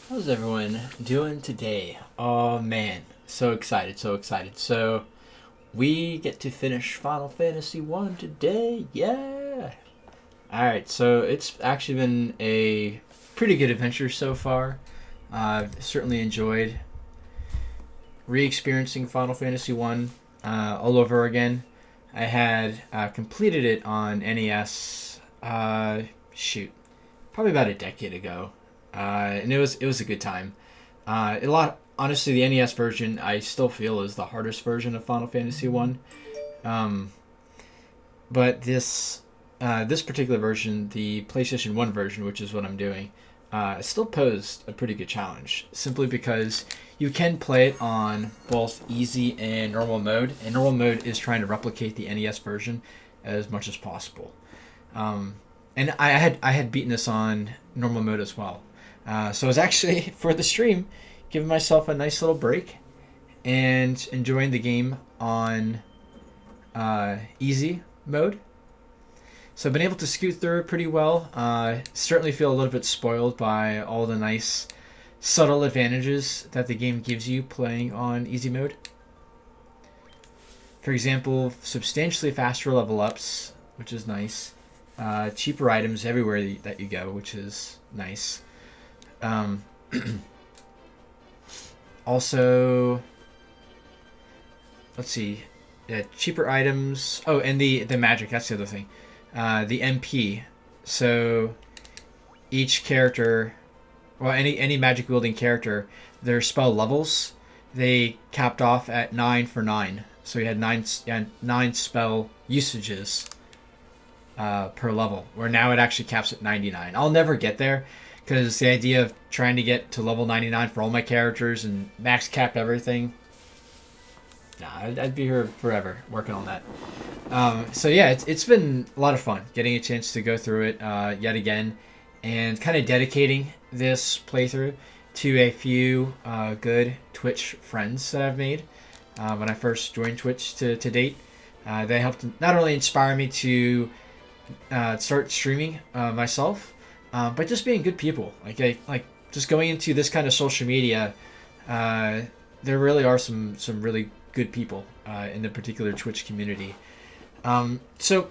How's everyone doing today? Oh man, so excited, so excited. So, we get to finish Final Fantasy 1 today. Yeah. All right, so it's actually been a pretty good adventure so far. I've certainly enjoyed re-experiencing Final Fantasy 1 all over again. I had completed it on NES shoot, probably about a decade ago. And it was a good time. A lot honestly, the NES version I still feel is the hardest version of Final Fantasy One. Um, but this particular version, the PlayStation One version, which is what I'm doing, still posed a pretty good challenge. Simply because you can play it on both easy and normal mode, and normal mode is trying to replicate the NES version as much as possible. Um, and I had beaten this on normal mode as well. So I was actually for the stream giving myself a nice little break and enjoying the game on easy mode. So I've been able to scoot through it pretty well. Certainly feel a little bit spoiled by all the nice subtle advantages that the game gives you playing on easy mode. For example, substantially faster level ups, which is nice. Cheaper items everywhere that you go, which is nice. Um, also, let's see. Yeah, cheaper items. Oh, and the magic. That's the other thing. The MP. So each character, well, any magic wielding character, their spell levels, they capped off at 9 for 9. So you had nine spell usages per level. Where now it actually caps at 99. I'll never get there because the idea of trying to get to level 99 for all my characters and max cap everything, nah, I'd be here forever working on that. So yeah, it's been a lot of fun getting a chance to go through it yet again, and kind of dedicating this playthrough to a few good Twitch friends that I've made when I first joined Twitch to date. They helped not only inspire me to start streaming myself, but just being good people. Like just going into this kind of social media, there really are some really good people in the particular Twitch community. So,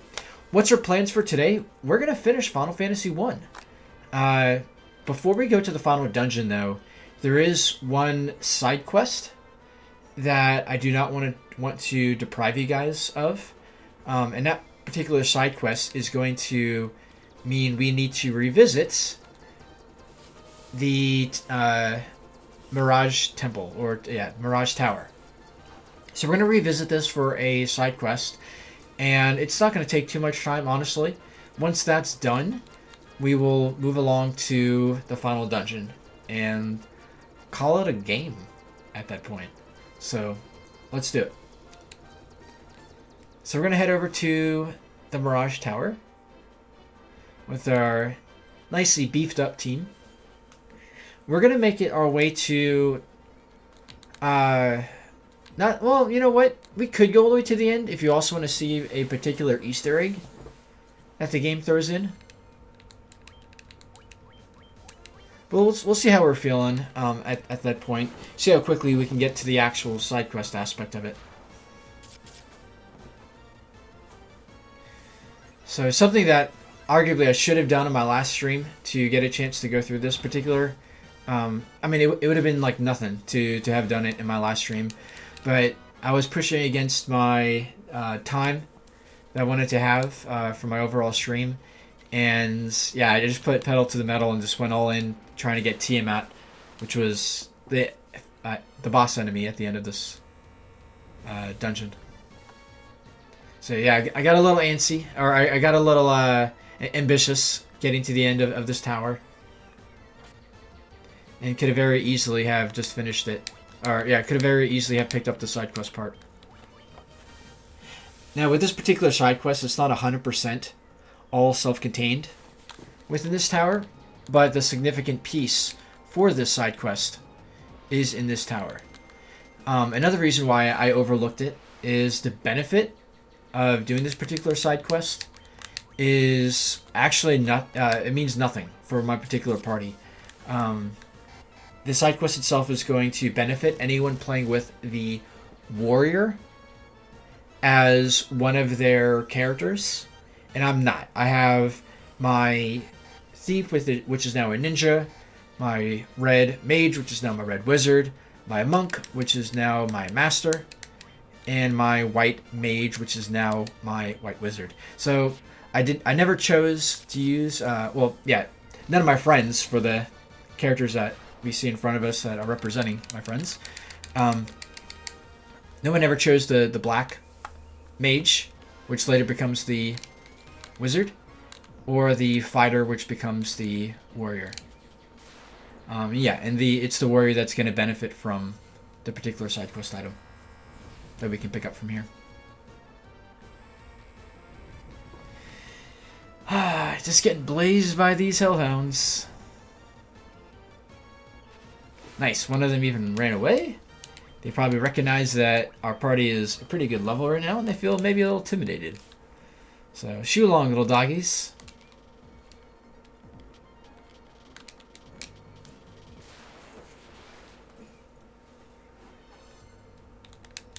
what's our plans for today? We're gonna finish Final Fantasy One. Before we go to the final dungeon, though, there is one side quest that I do not want to deprive you guys of, and that particular side quest is going to mean we need to revisit the Mirage Temple, or yeah, Mirage Tower. So we're going to revisit this for a side quest, and it's not going to take too much time, honestly. Once that's done, we will move along to the final dungeon and call it a game at that point. So let's do it. So we're going to head over to the Mirage Tower with our nicely beefed up team. We're going to make it our way to not well, you know what? We could go all the way to the end if you also want to see a particular Easter egg that the game throws in. But we'll see how we're feeling at that point. See how quickly we can get to the actual side quest aspect of it. So something that arguably I should have done in my last stream to get a chance to go through this particular. I mean, it would have been like nothing to have done it in my last stream. But I was pushing against my time that I wanted to have for my overall stream. And yeah, I just put pedal to the metal and just went all in trying to get Tiamat, which was the boss enemy at the end of this dungeon. So yeah, I got a little antsy, or I got a little ambitious getting to the end of this tower. And could have very easily have just finished it. Or yeah, could have very easily have picked up the side quest part. Now with this particular side quest, it's not 100% all self-contained within this tower, but the significant piece for this side quest is in this tower. Another reason why I overlooked it is the benefit of doing this particular side quest is actually not. It means nothing for my particular party. the side quest itself is going to benefit anyone playing with the warrior as one of their characters, and I'm not. I have my thief with it, which is now a ninja, my red mage, which is now my red wizard, my monk, which is now my master, and my white mage, which is now my white wizard. So I never chose to use none of my friends for the characters that we see in front of us that are representing my friends. No one ever chose the black mage, which later becomes the wizard, or the fighter, which becomes the warrior. It's the warrior that's going to benefit from the particular side quest item that we can pick up from here. Just getting blazed by these hellhounds. Nice. One of them even ran away. They probably recognize that our party is a pretty good level right now, and they feel maybe a little intimidated. So, shoo along, little doggies.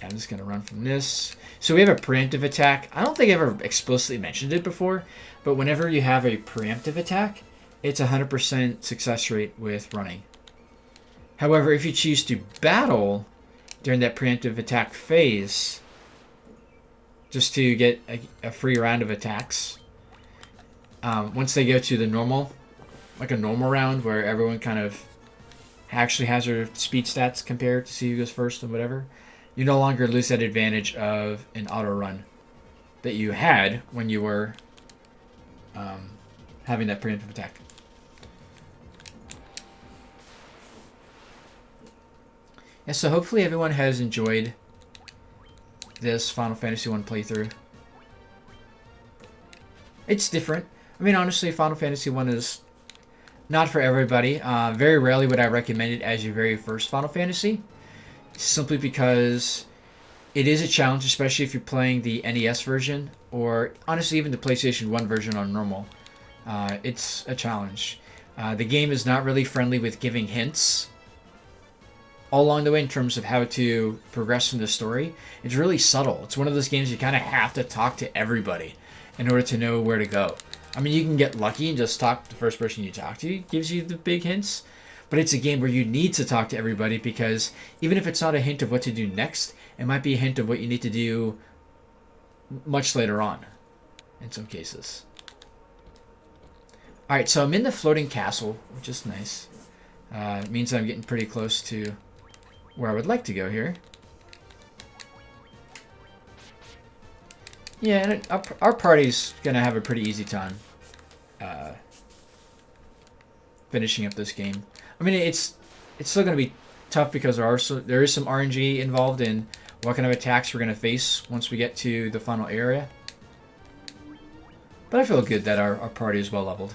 I'm just going to run from this. So we have a preemptive attack. I don't think I've ever explicitly mentioned it before, but whenever you have a preemptive attack, it's 100% success rate with running. However, if you choose to battle during that preemptive attack phase, just to get a free round of attacks, once they go to the normal, like a normal round where everyone kind of actually has their speed stats compared to see who goes first and whatever, you no longer lose that advantage of an auto run that you had when you were having that preemptive attack. Yeah, so hopefully everyone has enjoyed this Final Fantasy 1 playthrough. It's different. I mean, honestly, Final Fantasy 1 is not for everybody. Very rarely would I recommend it as your very first Final Fantasy, simply because it is a challenge, especially if you're playing the NES version, or honestly even the PlayStation 1 version on normal. It's a challenge. The game is not really friendly with giving hints all along the way in terms of how to progress in the story. It's really subtle. It's one of those games you kind of have to talk to everybody in order to know where to go. I mean, you can get lucky and just talk to the first person you talk to. It gives you the big hints. But it's a game where you need to talk to everybody, because even if it's not a hint of what to do next, it might be a hint of what you need to do much later on, in some cases. Alright, so I'm in the floating castle, which is nice. It means I'm getting pretty close to where I would like to go here. Yeah, and our party's going to have a pretty easy time finishing up this game. I mean, it's still going to be tough because there is some RNG involved in what kind of attacks we're going to face once we get to the final area. But I feel good that our party is well leveled.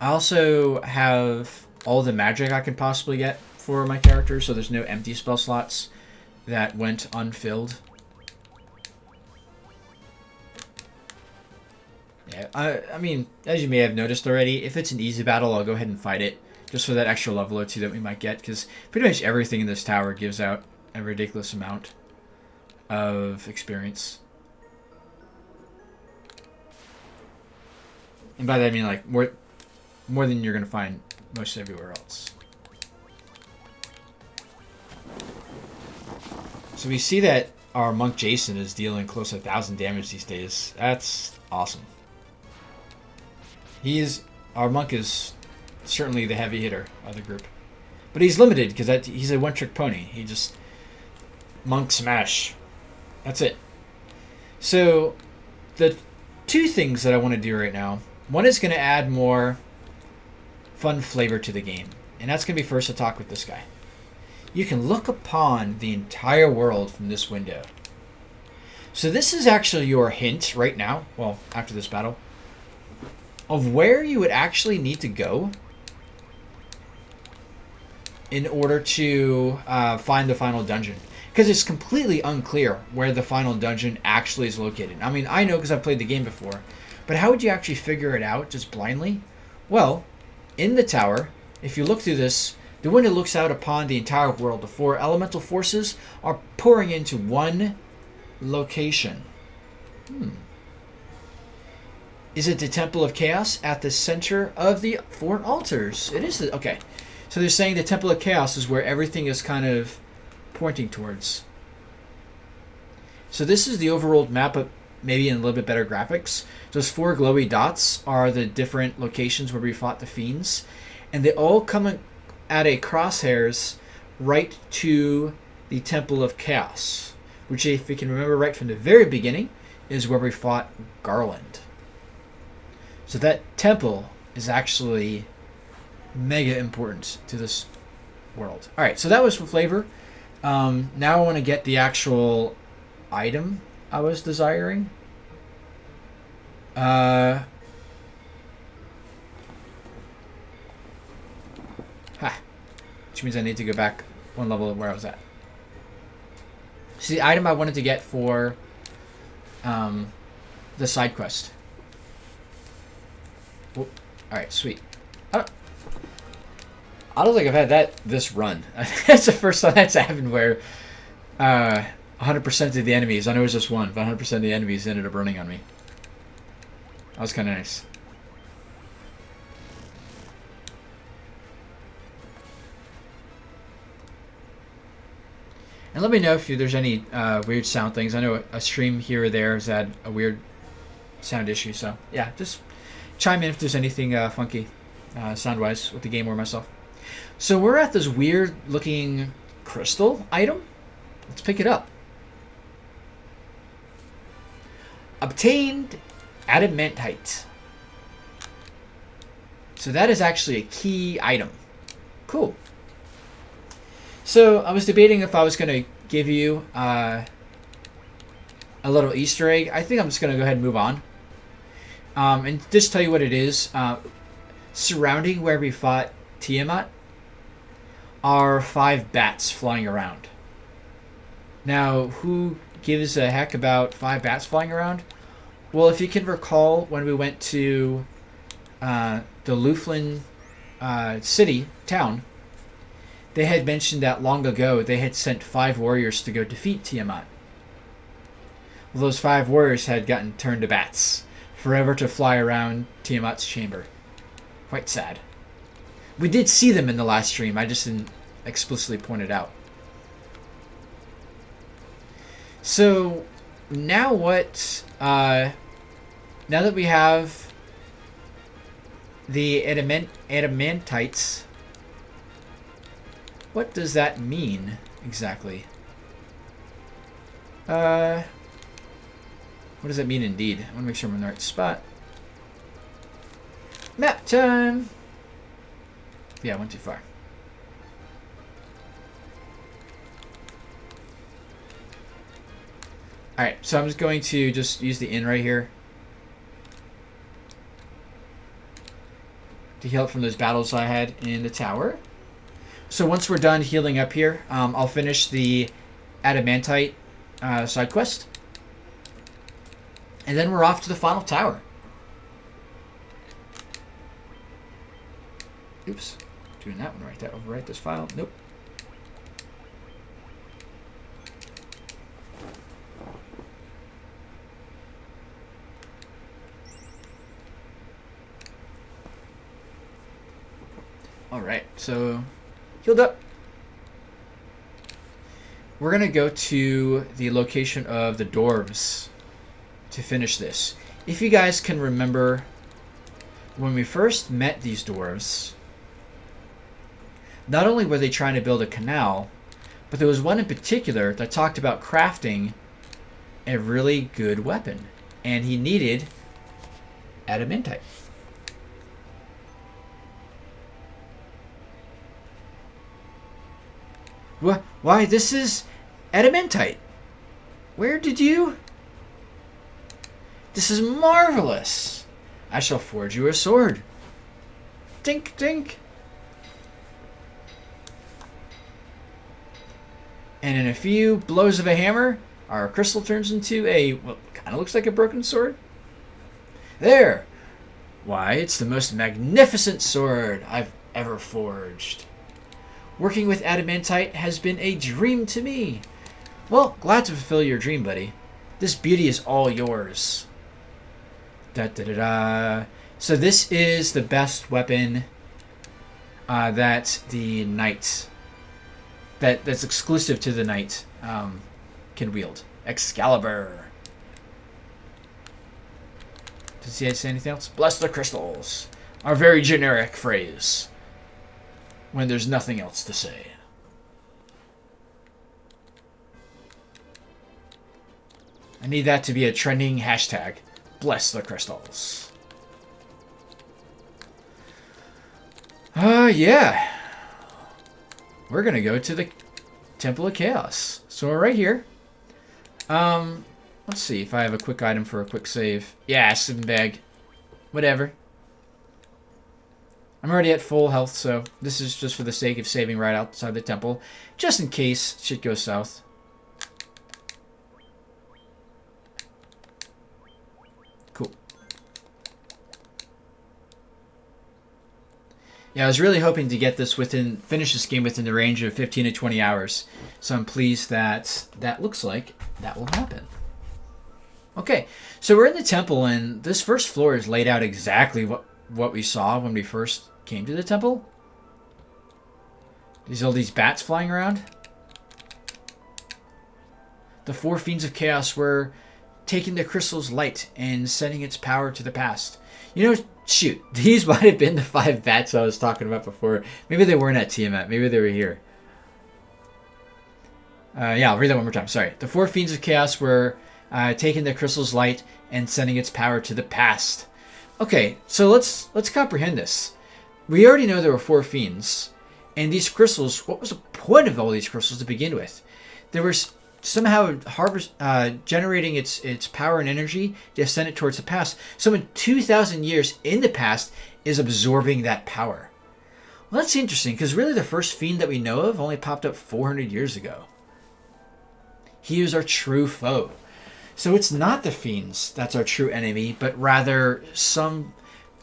I also have all the magic I could possibly get for my character, so there's no empty spell slots that went unfilled. Yeah, I mean, as you may have noticed already, if it's an easy battle, I'll go ahead and fight it, just for that extra level or two that we might get, because pretty much everything in this tower gives out a ridiculous amount of experience. And by that I mean, like, more than you're going to find most everywhere else. So we see that our monk Jason is dealing close to 1,000 damage these days. That's awesome. Our monk is certainly the heavy hitter of the group. But he's limited because he's a one-trick pony. He just monk smash. That's it. So the two things that I want to do right now, one is going to add more fun flavor to the game, and that's going to be first to talk with this guy. You can look upon the entire world from this window. So this is actually your hint right now, well, after this battle, of where you would actually need to go in order to find the final dungeon. because it's completely unclear where the final dungeon actually is located. I mean, I know because I've played the game before, but how would you actually figure it out just blindly? Well, in the tower, if you look through this, the window looks out upon the entire world. The four elemental forces are pouring into one location. Is it the Temple of Chaos at the center of the four altars? It is. Okay. So they're saying the Temple of Chaos is where everything is kind of pointing towards. So this is the overworld map, but maybe in a little bit better graphics. Those four glowy dots are the different locations where we fought the fiends, and they all come at a crosshairs right to the Temple of Chaos, which, if you can remember right from the very beginning, is where we fought Garland. So that temple is actually mega important to this world. All right, so that was for flavor. Now I want to get the actual item I was desiring. Which means I need to go back one level where I was at. So the item I wanted to get for the side quest. All right, sweet. I don't think I've had this run. That's the first time that's happened where 100% of the enemies, I know it was just one, but 100% of the enemies ended up running on me. That was kind of nice. And let me know if there's any weird sound things. I know a stream here or there has had a weird sound issue, so yeah, just chime in if there's anything funky sound-wise with the game or myself. So we're at this weird-looking crystal item. Let's pick it up. Obtained adamantite. So that is actually a key item. Cool. So I was debating if I was going to give you a little Easter egg. I think I'm just going to go ahead and move on. And just tell you what it is. Surrounding where we fought Tiamat are 5 bats flying around. Now, who gives a heck about 5 bats flying around? Well, if you can recall when we went to the Luflin city, town, they had mentioned that long ago they had sent 5 warriors to go defeat Tiamat. Well, those 5 warriors had gotten turned to bats, forever to fly around Tiamat's chamber. Quite sad. We did see them in the last stream, I just didn't explicitly point it out. So, now what... now that we have the adamantites, what does that mean exactly? What does that mean indeed? I want to make sure I'm in the right spot. Map time! Yeah, I went too far. Alright, so I'm just going to just use the inn right here to heal up from those battles I had in the tower. So once we're done healing up here, I'll finish the adamantite side quest. And then we're off to the final tower. Oops. Doing that one right there. Overwrite this file. Nope. Alright, so healed up. We're going to go to the location of the dwarves to finish this. If you guys can remember when we first met these dwarves, not only were they trying to build a canal, but there was one in particular that talked about crafting a really good weapon, and he needed adamantite. Why, this is adamantite. Where did you... This is marvelous. I shall forge you a sword. Tink, tink. And in a few blows of a hammer, our crystal turns into a, well, kind of looks like a broken sword. There! Why, it's the most magnificent sword I've ever forged. Working with adamantite has been a dream to me. Well, glad to fulfill your dream, buddy. This beauty is all yours. Da da da da. So this is the best weapon that the knight, that's exclusive to the knight, can wield. Excalibur. Does he say anything else? Bless the crystals. Our very generic phrase when there's nothing else to say. I need that to be a trending hashtag. Bless the crystals. Yeah. We're gonna go to the Temple of Chaos. So we're right here. Let's see if I have a quick item for a quick save. Yeah, sleeping bag. Whatever. I'm already at full health, so this is just for the sake of saving right outside the temple, just in case shit goes south. Cool. Yeah, I was really hoping to get this finish this game within the range of 15 to 20 hours. So I'm pleased that that looks like that will happen. Okay, so we're in the temple, and this first floor is laid out exactly what we saw when we first came to the temple. There's all these bats flying around. The 4 fiends of chaos were taking the crystal's light and sending its power to the past. You know, shoot, these might have been the 5 bats I was talking about before. Maybe they weren't at Tiamat. Maybe they were here. Yeah, I'll read that one more time. Sorry. The 4 fiends of chaos were taking the crystal's light and sending its power to the past. Okay, so let's comprehend this. We already know there were 4 fiends, and these crystals. What was the point of all these crystals to begin with? There was somehow generating its power and energy to send it towards the past. Someone 2,000 years in the past is absorbing that power. Well, that's interesting, because really the first fiend that we know of only popped up 400 years ago. He was our true foe. So it's not the fiends that's our true enemy, but rather some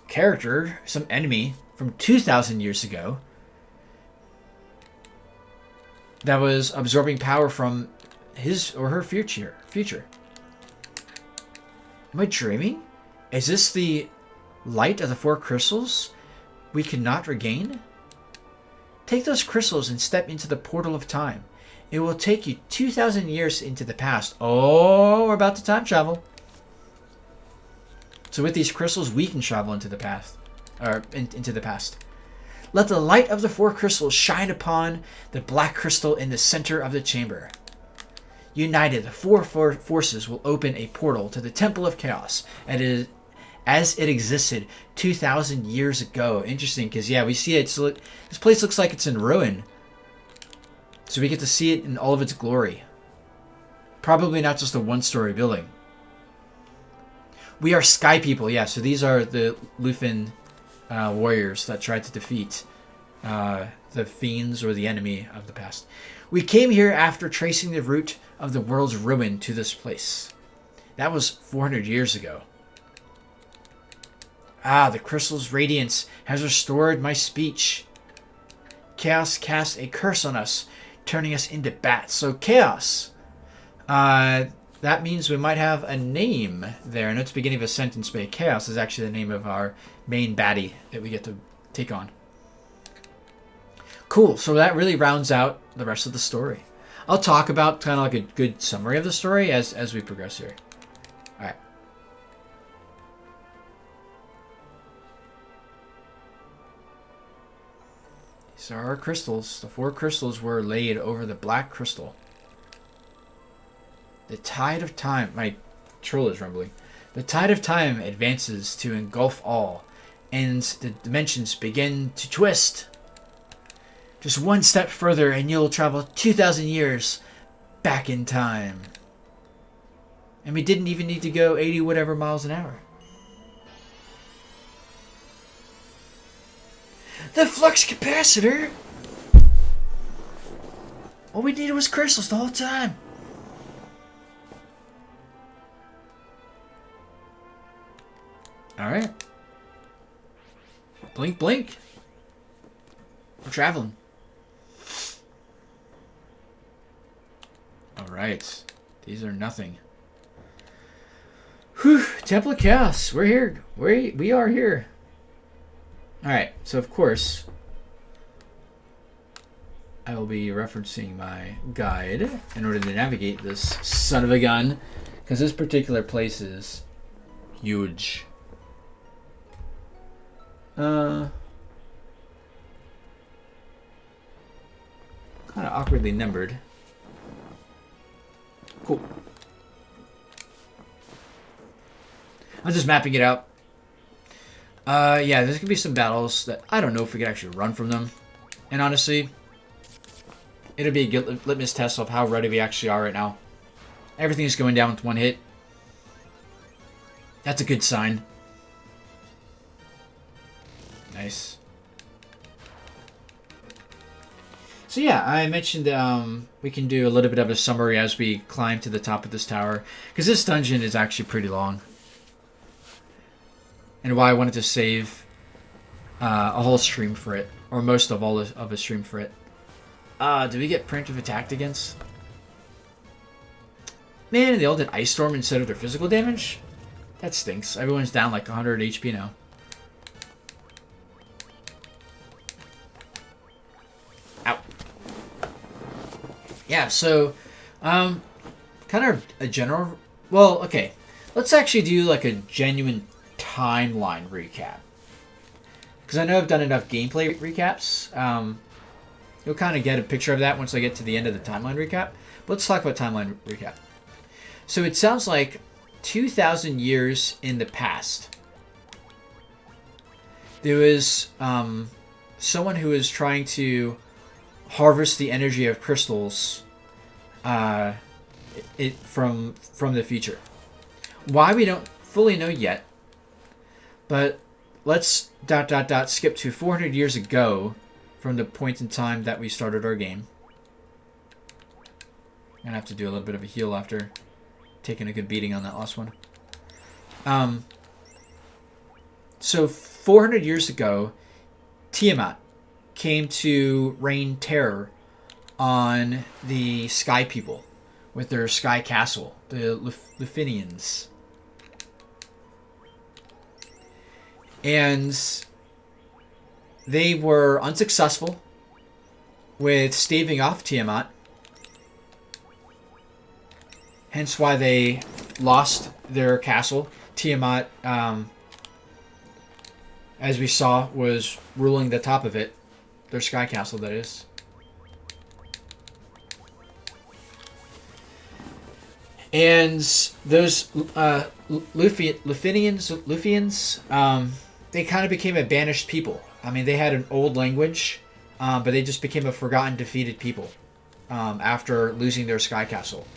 character, some enemy from 2,000 years ago that was absorbing power from his or her future. Am I dreaming? Is this the light of the 4 crystals we cannot regain? Take those crystals and step into the portal of time. It will take you 2,000 years into the past. Oh, we're about to time travel. So with these crystals, we can travel into the past, or into the past. Let the light of the 4 crystals shine upon the black crystal in the center of the chamber. United, the 4 forces will open a portal to the Temple of Chaos, and as it existed 2,000 years ago. Interesting, because yeah, we see it. So this place looks like it's in ruin. So we get to see it in all of its glory. Probably not just a 1-story building. We are Sky People. Yeah, so these are the Lufin warriors that tried to defeat the fiends or the enemy of the past. We came here after tracing the route of the world's ruin to this place. That was 400 years ago. Ah, the crystal's radiance has restored my speech. Chaos cast a curse on us, turning us into bats. So Chaos, that means we might have a name there. I know it's the beginning of a sentence, but Chaos is actually the name of our main baddie that we get to take on. Cool, so that really rounds out the rest of the story. I'll talk about kind of like a good summary of the story as we progress here. Alright. These are our crystals. The 4 crystals were laid over the black crystal. The tide of time... My troll is rumbling. The tide of time advances to engulf all, and the dimensions begin to twist. Just one step further and you'll travel 2,000 years back in time. And we didn't even need to go 80 whatever miles an hour. The flux capacitor? All we needed was crystals the whole time. Alright. Blink, blink. We're traveling. Alright. These are nothing. Whew. Temple of Chaos. We're here. We are here. Alright. So, of course, I will be referencing my guide in order to navigate this son of a gun. Because this particular place is huge. Kind of awkwardly numbered. Cool. I'm just mapping it out. Yeah, there's gonna be some battles that I don't know if we could actually run from them. And honestly, it'll be a good litmus test of how ready we actually are right now. Everything's going down with one hit. That's a good sign. Nice. So yeah, I mentioned we can do a little bit of a summary as we climb to the top of this tower. Because this dungeon is actually pretty long. And why I wanted to save a whole stream for it. Or most of all of a stream for it. Did we get preemptive attacked against? Man, they all did Ice Storm instead of their physical damage? That stinks. Everyone's down like 100 HP now. Yeah, so, kind of a general... Well, okay. Let's actually do, like, a genuine timeline recap. Because I know I've done enough gameplay recaps. You'll kind of get a picture of that once I get to the end of the timeline recap. But let's talk about timeline recap. So it sounds like 2,000 years in the past, there was someone who was trying to harvest the energy of crystals from the future. Why, we don't fully know yet, but let's skip to 400 years ago from the point in time that we started our game. I'm gonna have to do a little bit of a heal after taking a good beating on that last one. So 400 years ago, Tiamat came to rain terror on the Sky People with their Sky Castle, the Lufinians. And they were unsuccessful with staving off Tiamat. Hence why they lost their castle. Tiamat, as we saw, was ruling the top of it. Their Sky Castle, that is. And those Lufians, they kind of became a banished people. I mean, they had an old language, but they just became a forgotten, defeated people after losing their Sky Castle.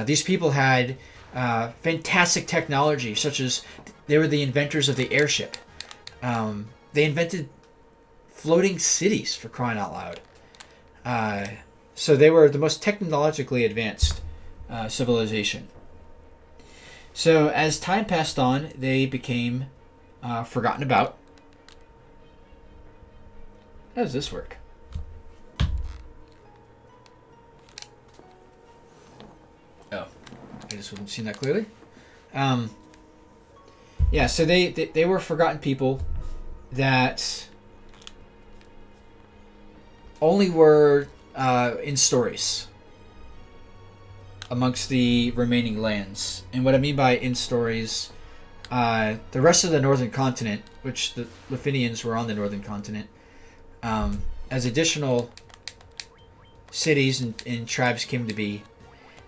These people had fantastic technology, such as they were the inventors of the airship. They invented floating cities, for crying out loud. So they were the most technologically advanced civilization. So as time passed on, they became forgotten about. How does this work? Oh, I just wasn't seeing that clearly. Yeah, so they were forgotten people that only were in stories amongst the remaining lands. And what I mean by in stories, the rest of the northern continent, which the Lufinians were on the northern continent, as additional cities and tribes came to be,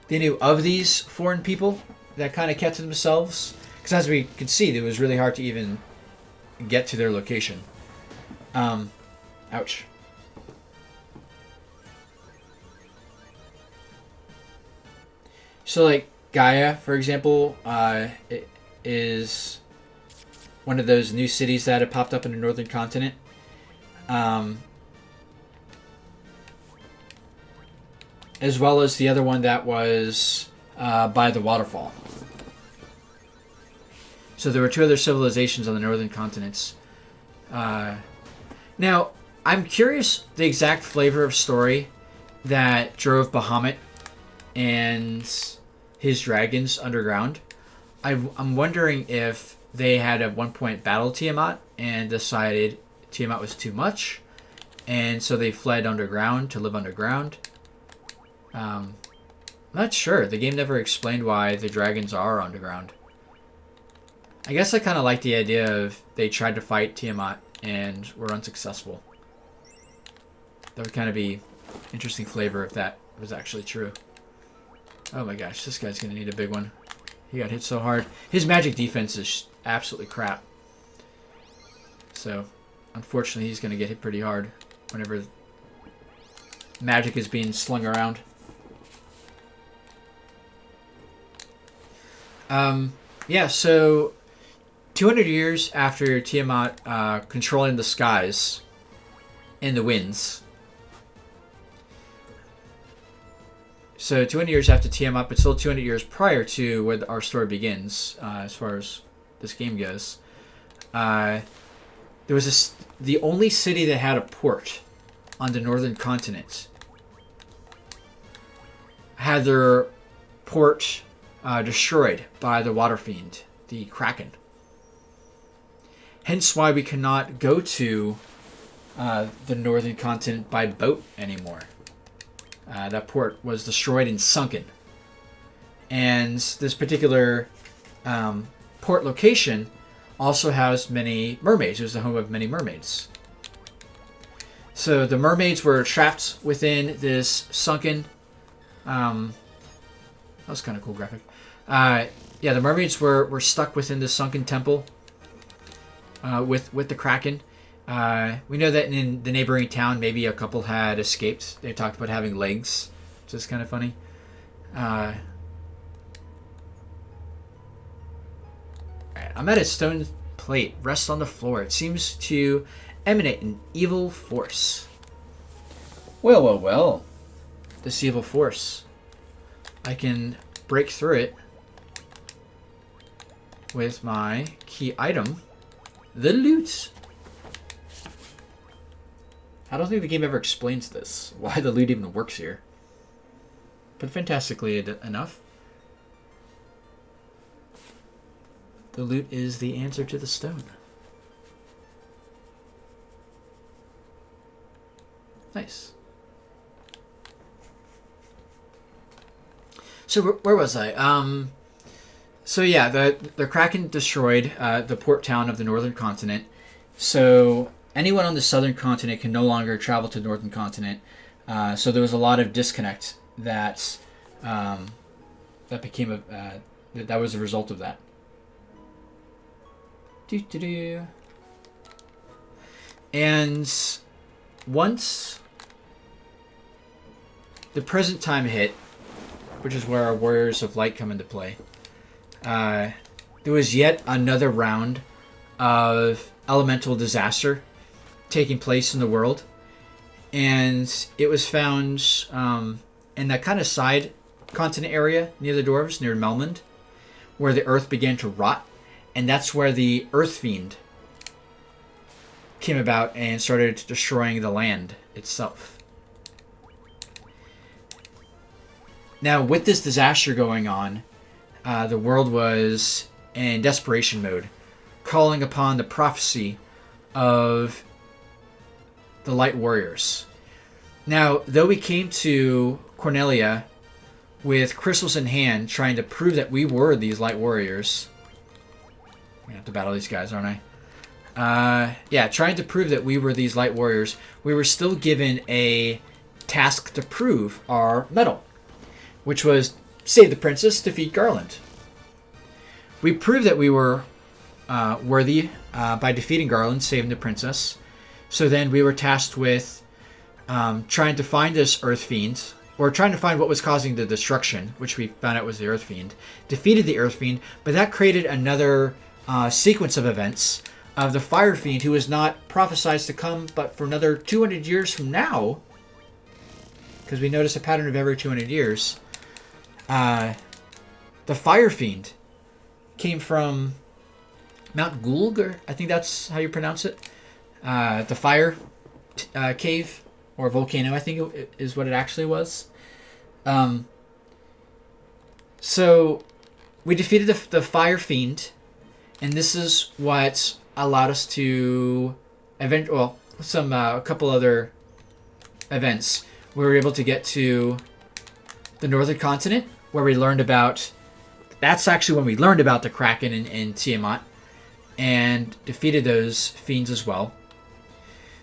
they knew of these foreign people that kind of kept to themselves. Because as we could see, it was really hard to even get to their location. Ouch. So, like, Gaia, for example, it is one of those new cities that have popped up in the northern continent. as well as the other one that was by the waterfall. So there were 2 other civilizations on the northern continents. Now, I'm curious the exact flavor of story that drove Bahamut and his dragons underground. I'm wondering if they had at one point battled Tiamat and decided Tiamat was too much, and so they fled underground to live underground. I'm not sure. The game never explained why the dragons are underground. I guess I kind of like the idea of they tried to fight Tiamat and were unsuccessful. That would kind of be interesting flavor if that was actually true. Oh my gosh, this guy's going to need a big one. He got hit so hard. His magic defense is absolutely crap. So, unfortunately, he's going to get hit pretty hard whenever magic is being slung around. Yeah, so 200 years after Tiamat controlling the skies and the winds. So 200 years after Tiamat, but still 200 years prior to where our story begins, as far as this game goes. There was the only city that had a port on the northern continent had their port destroyed by the water fiend, the Kraken. Hence why we cannot go to the northern continent by boat anymore. That port was destroyed and sunken. And this particular port location also housed many mermaids. It was the home of many mermaids. So the mermaids were trapped within this sunken... that was kind of cool graphic. Yeah, the mermaids were stuck within this sunken temple with the Kraken. We know that in the neighboring town, maybe a couple had escaped. They talked about having legs, which is kind of funny. Alright, I'm at a stone plate, rests on the floor. It seems to emanate an evil force. Well, well, well. This evil force. I can break through it with my key item, the loot. I don't think the game ever explains this, why the loot even works here. But fantastically enough, the loot is the answer to the stone. Nice. So where was I? So yeah, the Kraken destroyed the port town of the northern continent. So anyone on the southern continent can no longer travel to the northern continent. So there was a lot of disconnect that became that was a result of that. And once the present time hit, which is where our Warriors of Light come into play, there was yet another round of elemental disaster taking place in the world, and it was found in that kind of side continent area near the dwarves, near Melmond, where the earth began to rot, and that's where the Earth Fiend came about and started destroying the land itself. Now, with this disaster going on, the world was in desperation mode, calling upon the prophecy of the Light Warriors. Now, though we came to Cornelia with crystals in hand, trying to prove that we were these Light Warriors. I have to battle these guys, aren't I? Yeah, trying to prove that we were these Light Warriors, we were still given a task to prove our mettle, which was save the princess, defeat Garland. We proved that we were worthy by defeating Garland, saving the princess. So then we were tasked with trying to find this Earth Fiend, or trying to find what was causing the destruction, which we found out was the Earth Fiend. Defeated the Earth Fiend, but that created another sequence of events of the Fire Fiend, who was not prophesied to come, but for another 200 years from now, because we notice a pattern of every 200 years. The Fire Fiend came from Mount Gulg, I think that's how you pronounce it. The Fire Cave, or Volcano, I think is what it actually was. So we defeated the Fire Fiend, and this is what allowed us to a couple other events. We were able to get to the Northern Continent, where we learned about... That's actually when we learned about the Kraken in Tiamat, and defeated those fiends as well.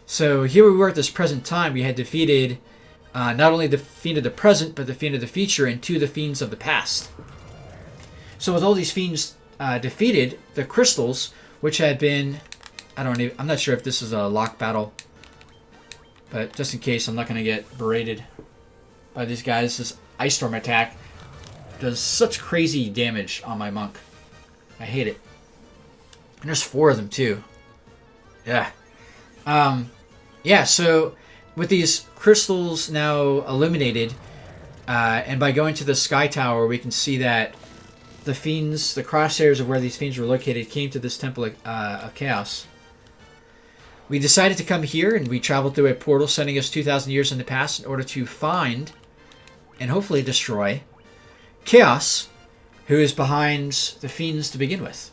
So here we were at this present time. We had defeated not only the fiend of the present, but the fiend of the future, and 2 of the fiends of the past. So with all these fiends defeated, the crystals, which had been... I'm not sure if this is a lock battle, but just in case, I'm not going to get berated by these guys. This Ice Storm attack does such crazy damage on my monk. I hate it. And there's 4 of them too. Yeah. So with these crystals now illuminated, and by going to the Sky Tower, we can see that the fiends, the crosshairs of where these fiends were located, came to this Temple of Chaos. We decided to come here, and we traveled through a portal sending us 2,000 years in the past in order to find and hopefully destroy Chaos, who is behind the fiends to begin with.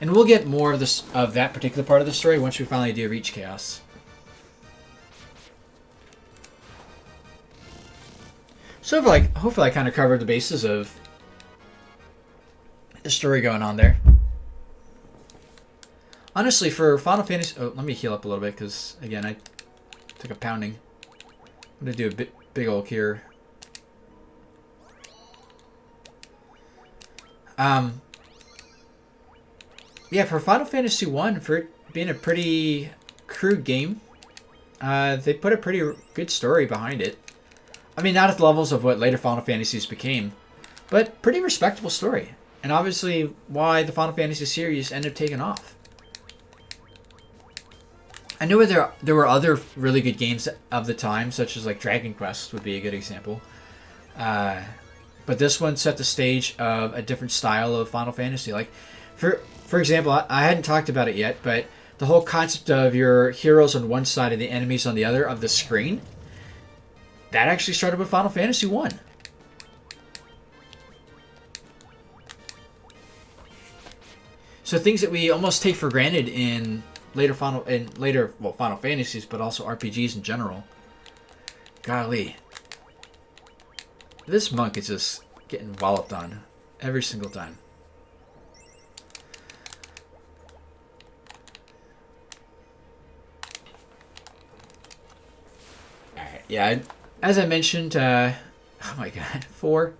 And we'll get more of this of that particular part of the story once we finally do reach Chaos. So hopefully I kind of covered the bases of the story going on there. Honestly, for Final Fantasy... Oh, let me heal up a little bit, because, again, I took a pounding. I'm going to do a big old cure. Yeah, for Final Fantasy 1, for it being a pretty crude game, they put a pretty good story behind it. I mean, not at the levels of what later Final Fantasies became, but pretty respectable story. And obviously why the Final Fantasy series ended up taking off. I know there were other really good games of the time, such as like Dragon Quest would be a good example. But this one set the stage of a different style of Final Fantasy. Like, for example, I hadn't talked about it yet, but the whole concept of your heroes on one side and the enemies on the other of the screen, that actually started with Final Fantasy 1. So things that we almost take for granted in Final Fantasies, but also RPGs in general. Golly. This monk is just getting walloped on every single time. Alright, yeah, as I mentioned, oh my god, 4.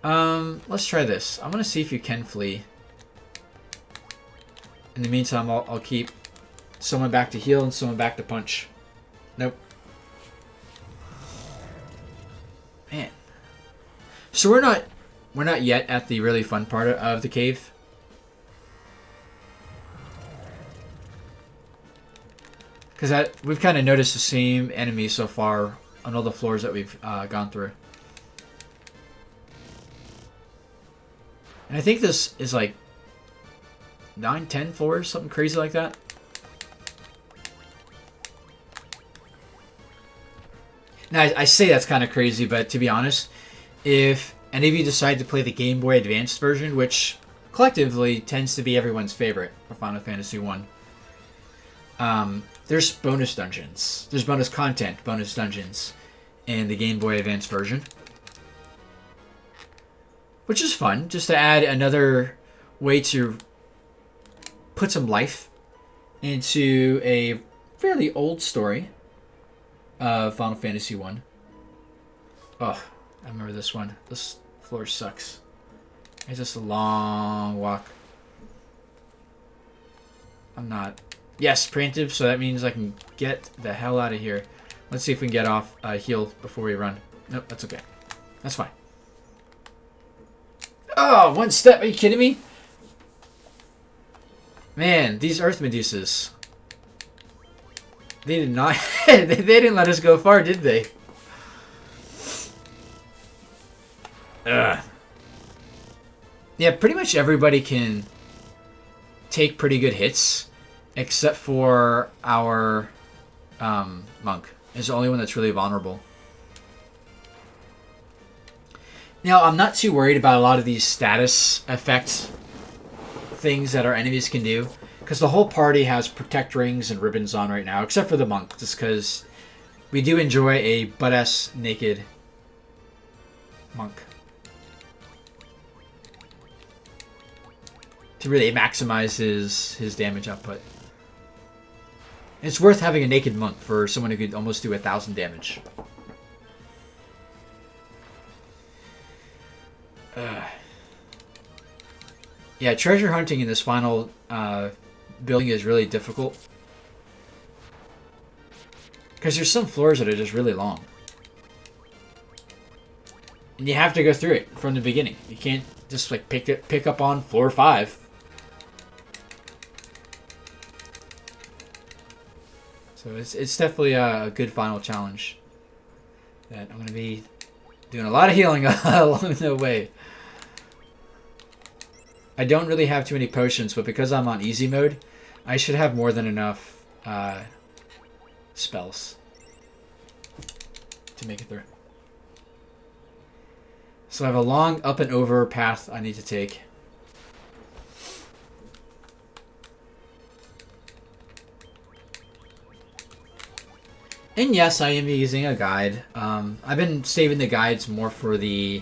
Let's try this. I'm gonna see if you can flee. In the meantime, I'll keep someone back to heal and someone back to punch. Nope. Man. So we're not yet at the really fun part of the cave. Because we've kind of noticed the same enemies so far on all the floors that we've gone through. And I think this is like 9, 10 floors, something crazy like that. Now, I say that's kind of crazy, but to be honest, if any of you decide to play the Game Boy Advanced version, which collectively tends to be everyone's favorite for Final Fantasy 1, there's bonus dungeons. There's bonus content, bonus dungeons in the Game Boy Advance version. Which is fun, just to add another way to put some life into a fairly old story of Final Fantasy 1. Oh, I remember this one. This floor sucks. It's just a long walk. I'm not... Yes, preemptive, so that means I can get the hell out of here. Let's see if we can get off heal before we run. Nope, that's okay. That's fine. Oh, one step. Are you kidding me? Man, these Earth Medusas. They did not... they didn't let us go far, did they? Yeah, pretty much everybody can take pretty good hits, except for our monk. Is the only one that's really vulnerable. Now, I'm not too worried about a lot of these status effect things that our enemies can do, because the whole party has protect rings and ribbons on right now, except for the monk, just because we do enjoy a butt-ass naked monk to really maximize his damage output. It's worth having a naked monk for someone who could almost do 1,000 damage. Yeah, treasure hunting in this final building is really difficult. Because there's some floors that are just really long. And you have to go through it from the beginning. You can't just like pick up on floor 5. So it's definitely a good final challenge. That I'm going to be doing a lot of healing along the way. I don't really have too many potions, but because I'm on easy mode, I should have more than enough spells to make it through. So I have a long up and over path I need to take. And yes, I am using a guide. I've been saving the guides more for the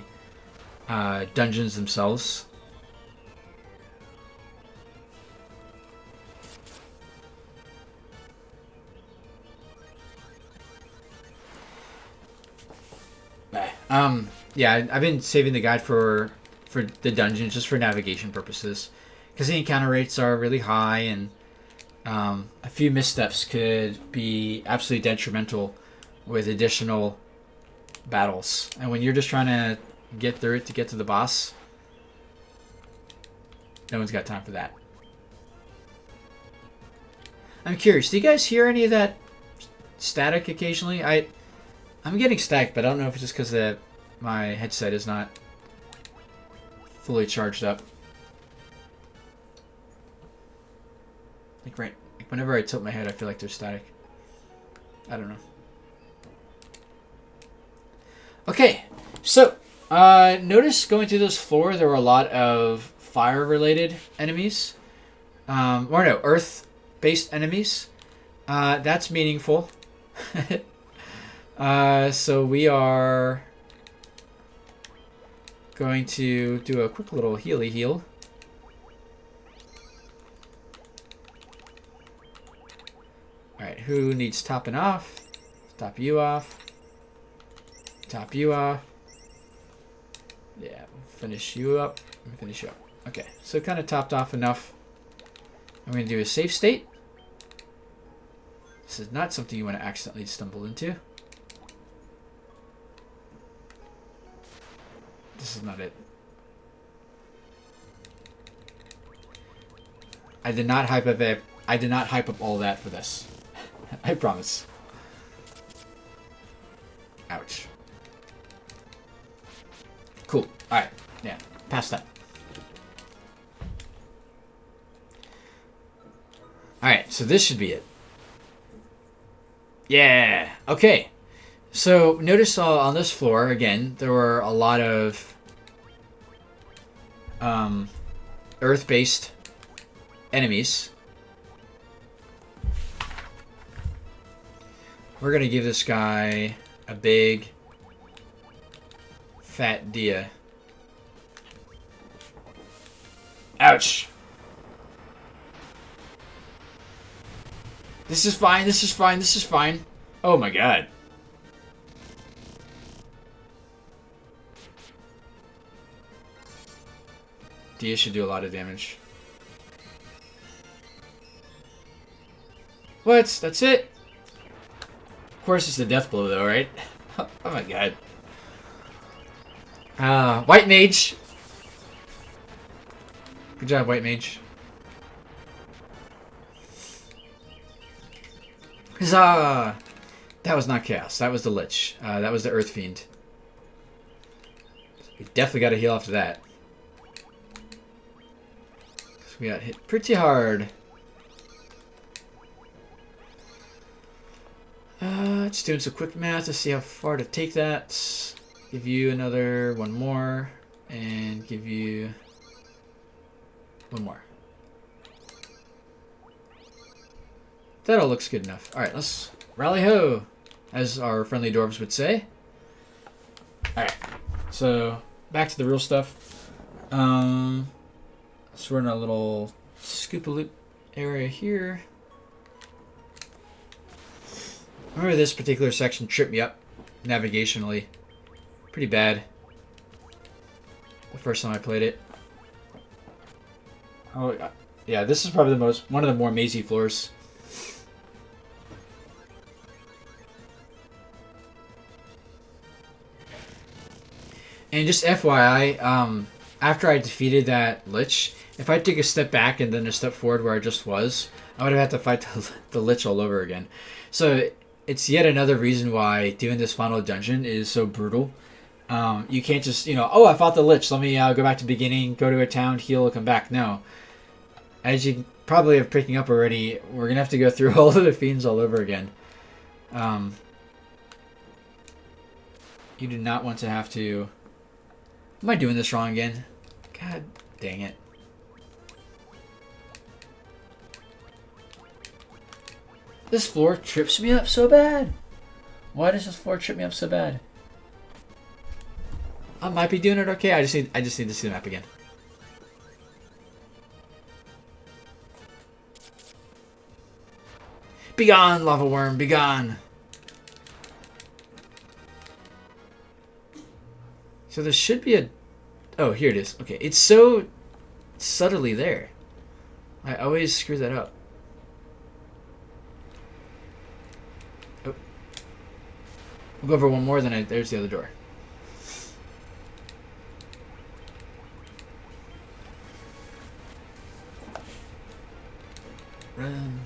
dungeons themselves. Yeah, I've been saving the guide for the dungeons just for navigation purposes, because the encounter rates are really high, and a few missteps could be absolutely detrimental with additional battles. And when you're just trying to get through it to get to the boss, no one's got time for that. I'm curious, do you guys hear any of that static occasionally? I'm getting static, but I don't know if it's just because my headset is not fully charged up. Like whenever I tilt my head, I feel like there's static. I don't know. Okay, so notice going through this floor, there were a lot of fire-related enemies, or no, earth-based enemies. That's meaningful. So we are going to do a quick little heal. Alright, who needs topping off? Top you off. Top you off. Yeah, finish you up. Finish you up. Okay, so kind of topped off enough. I'm going to do a save state. This is not something you want to accidentally stumble into. This is not it. I did not hype up all that for this. I promise. Ouch. Cool. Alright. Yeah. Past that. Alright, so this should be it. Yeah. Okay. So notice on this floor, again, there were a lot of earth-based enemies. We're going to give this guy a big fat dia. Ouch. This is fine, this is fine, this is fine. Oh my god. Dia should do a lot of damage. What? That's it? Of course it's the death blow though, right? Oh my god. White Mage. Good job, White Mage. Huzzah! That was not Chaos. That was the Lich. That was the Earth Fiend. We definitely got to heal after that. We got hit pretty hard. Just doing some quick math to see how far to take that. Give you another one more, and give you one more. That all looks good enough. Alright, let's rally ho, as our friendly dwarves would say. Alright, so back to the real stuff. So we're in a little scoop-a-loop area here. I remember this particular section tripped me up navigationally. Pretty bad. The first time I played it. Oh, yeah, this is probably one of the more mazy floors. And just FYI, after I defeated that Lich, if I took a step back and then a step forward where I just was, I would have had to fight the Lich all over again. So it's yet another reason why doing this final dungeon is so brutal. You can't just, oh, I fought the Lich, let me go back to the beginning, go to a town, heal, come back. No. As you probably have picking up already, we're going to have to go through all of the fiends all over again. You do not want to have to... Am I doing this wrong again? God dang it. This floor trips me up so bad. Why does this floor trip me up so bad? I might be doing it okay. I just need to see the map again. Begone, lava worm, begone. So there should be a... Oh, here it is. Okay, it's so subtly there. I always screw that up. Oh. We'll go over one more, then there's the other door. Run.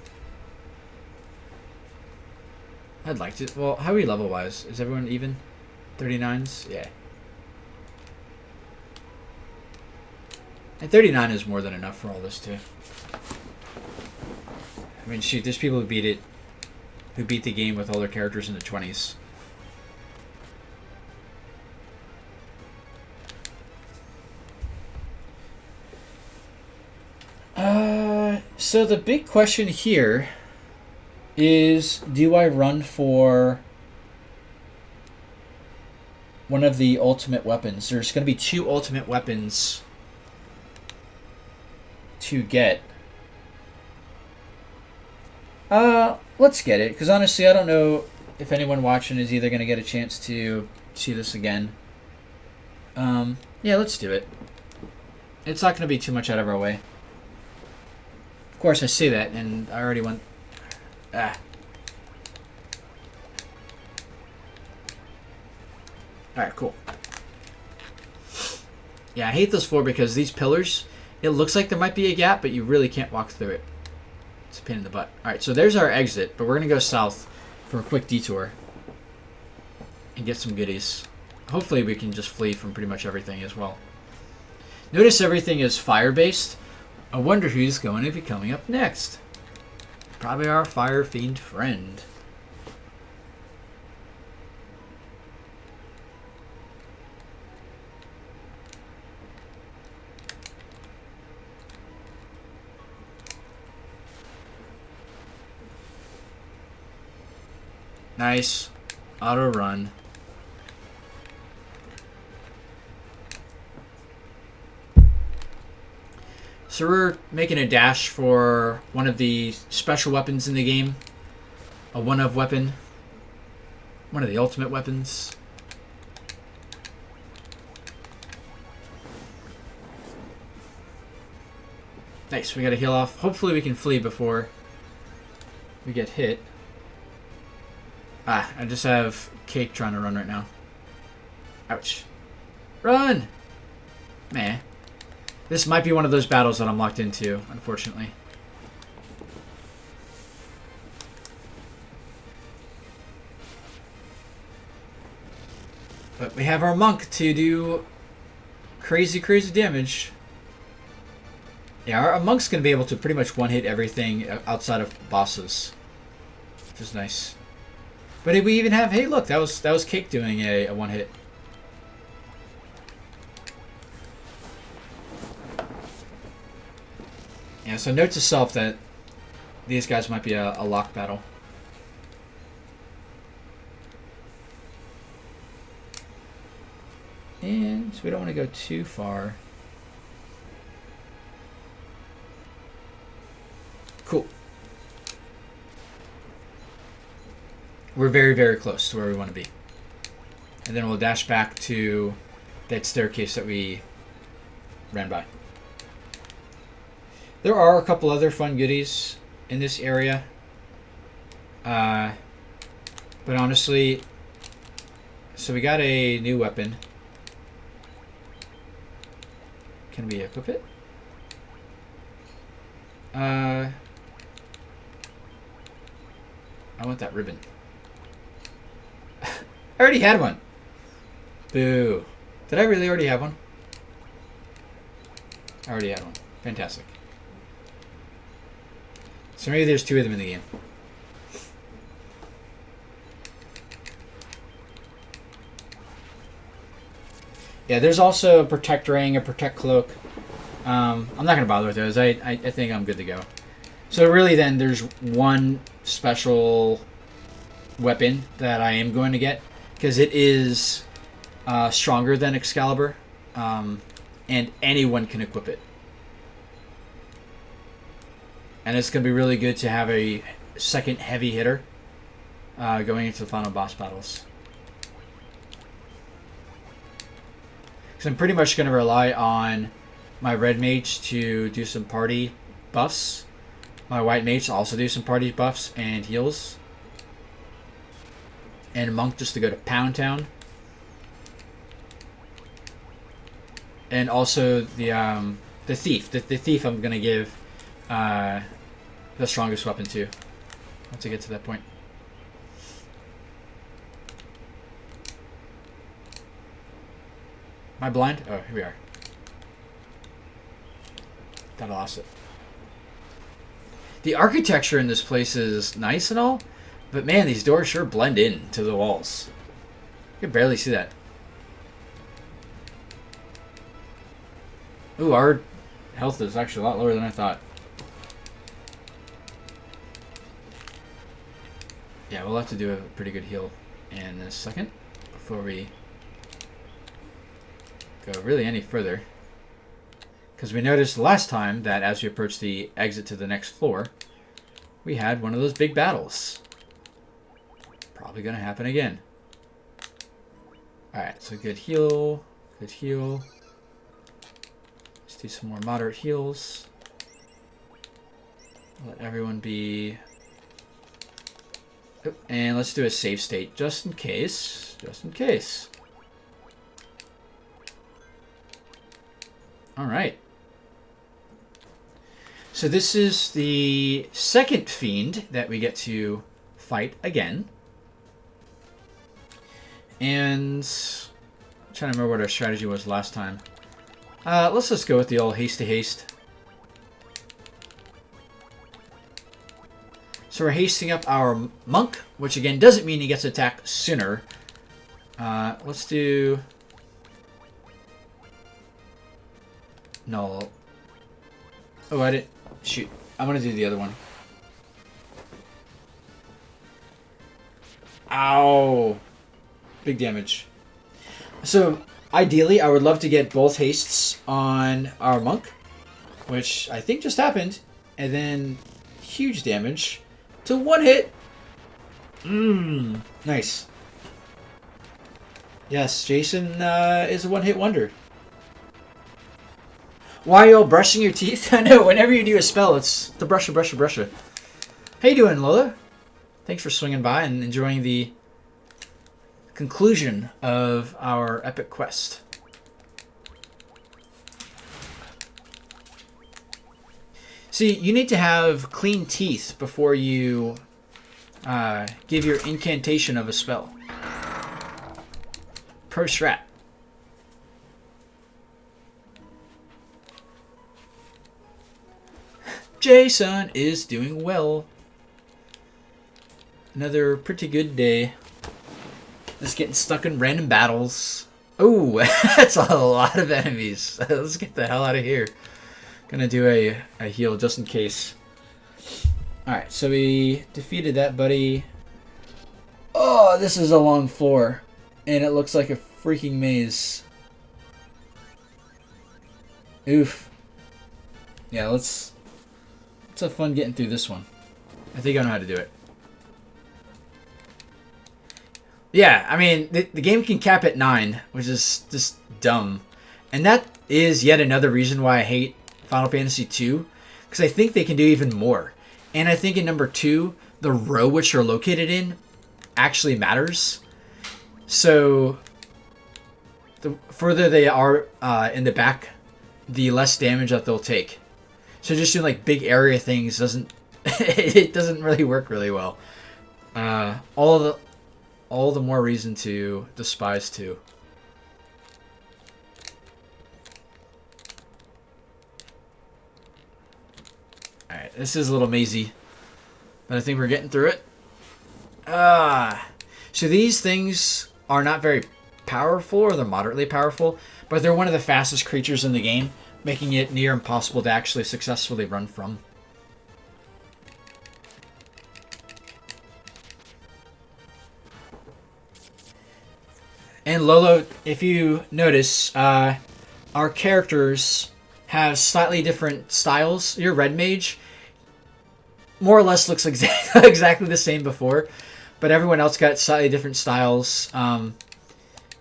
I'd like to... Well, how are we level-wise? Is everyone even? 39s? Yeah. And 39 is more than enough for all this, too. I mean, shoot, there's people who beat the game with all their characters in the 20s. So the big question here is, do I run for one of the ultimate weapons? There's going to be 2 ultimate weapons to get. Let's get it, because honestly I don't know if anyone watching is either going to get a chance to see this again. Yeah, let's do it. It's not going to be too much out of our way. Of course I say that, and I already went... Alright, cool. Yeah, I hate this floor because these pillars, it looks like there might be a gap, but you really can't walk through it. It's a pain in the butt. Alright, so there's our exit, but we're going to go south for a quick detour and get some goodies. Hopefully we can just flee from pretty much everything as well. Notice everything is fire-based. I wonder who's going to be coming up next. Probably our fire fiend friend. Nice. Auto run. So we're making a dash for one of the special weapons in the game. A one-of weapon. One of the ultimate weapons. Nice, we gotta heal off. Hopefully we can flee before we get hit. Ah, I just have Cake trying to run right now. Ouch. Run! Meh. This might be one of those battles that I'm locked into, unfortunately. But we have our monk to do Crazy, crazy damage. Yeah, our monk's going to be able to pretty much one-hit everything outside of bosses. Which is nice. But did we even have... Hey, look, that was Cake doing a one-hit. Yeah, so note to self that these guys might be a lock battle. And we don't want to go too far. Cool. We're very, very close to where we want to be. And then we'll dash back to that staircase that we ran by. There are a couple other fun goodies in this area. But honestly, so we got a new weapon. Can we equip it? I want that ribbon. I already had one. Boo. Did I really already have one? I already had one. Fantastic. So maybe there's two of them in the game. Yeah, there's also a Protect Ring, a Protect Cloak. I'm not going to bother with those. I think I'm good to go. So really then there's one special weapon that I am going to get. Because it is stronger than Excalibur. And anyone can equip it. And it's going to be really good to have a second heavy hitter going into the final boss battles. So I'm pretty much going to rely on my red mage to do some party buffs. My white mage to also do some party buffs and heals. And monk just to go to Pound Town. And also the thief. The thief I'm going to give the strongest weapon to once I get to that point. Am I blind? Oh, here we are. Thought I lost it. The architecture in this place is nice and all, but man, these doors sure blend in to the walls. You can barely see that. Ooh, our health is actually a lot lower than I thought. Yeah, we'll have to do a pretty good heal in a second before we go really any further. Because we noticed last time that as we approached the exit to the next floor, we had one of those big battles. Probably going to happen again. Alright, so good heal. Good heal. Let's do some more moderate heals. Let everyone be... Oh, and let's do a save state just in case. Just in case. Alright. So this is the second fiend that we get to fight again. And I'm trying to remember what our strategy was last time. Let's just go with the old haste to haste. So we're hasting up our monk, which again doesn't mean he gets to attack sooner. Let's do... No. Oh, I didn't... Shoot. I'm going to do the other one. Ow. Big damage. So, ideally, I would love to get both hastes on our monk, which I think just happened, and then huge damage to one hit. Nice. Yes, Jason is a one-hit wonder. Why are you all brushing your teeth? I know, whenever you do a spell, it's the brusha, brusha, brusha. How you doing, Lola? Thanks for swinging by and enjoying the conclusion of our epic quest. See, you need to have clean teeth before you give your incantation of a spell. Pro strat. Jason is doing well. Another pretty good day. Just getting stuck in random battles. Oh, that's a lot of enemies. Let's get the hell out of here. Gonna do a heal just in case. Alright, so we defeated that buddy. Oh, this is a long floor. And it looks like a freaking maze. Oof. Yeah, let's have fun getting through this one. I think I know how to do it. Yeah, I mean, the game can cap at 9, which is just dumb. And that is yet another reason why I hate Final Fantasy II, because I think they can do even more. And I think in number 2, the row which you're located in actually matters. So, the further they are in the back, the less damage that they'll take. So just doing like big area things doesn't it doesn't really work really well. All the more reason to despise 2. Alright, this is a little mazy, but I think we're getting through it. So these things are not very powerful, or they're moderately powerful, but they're one of the fastest creatures in the game, making it near impossible to actually successfully run from. And Lolo, if you notice, our characters have slightly different styles. Your red mage more or less looks exactly the same before, but everyone else got slightly different styles.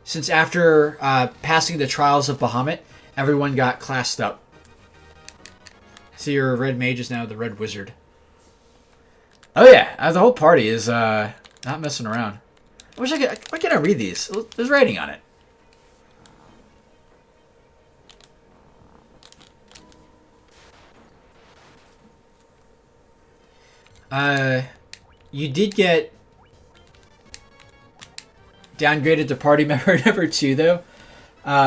Since after passing the trials of Bahamut, everyone got classed up. So your red mage is now the red wizard. Oh yeah, the whole party is not messing around. I wish I could. Why can't I read these? There's writing on it. You did get downgraded to party member number 2 though,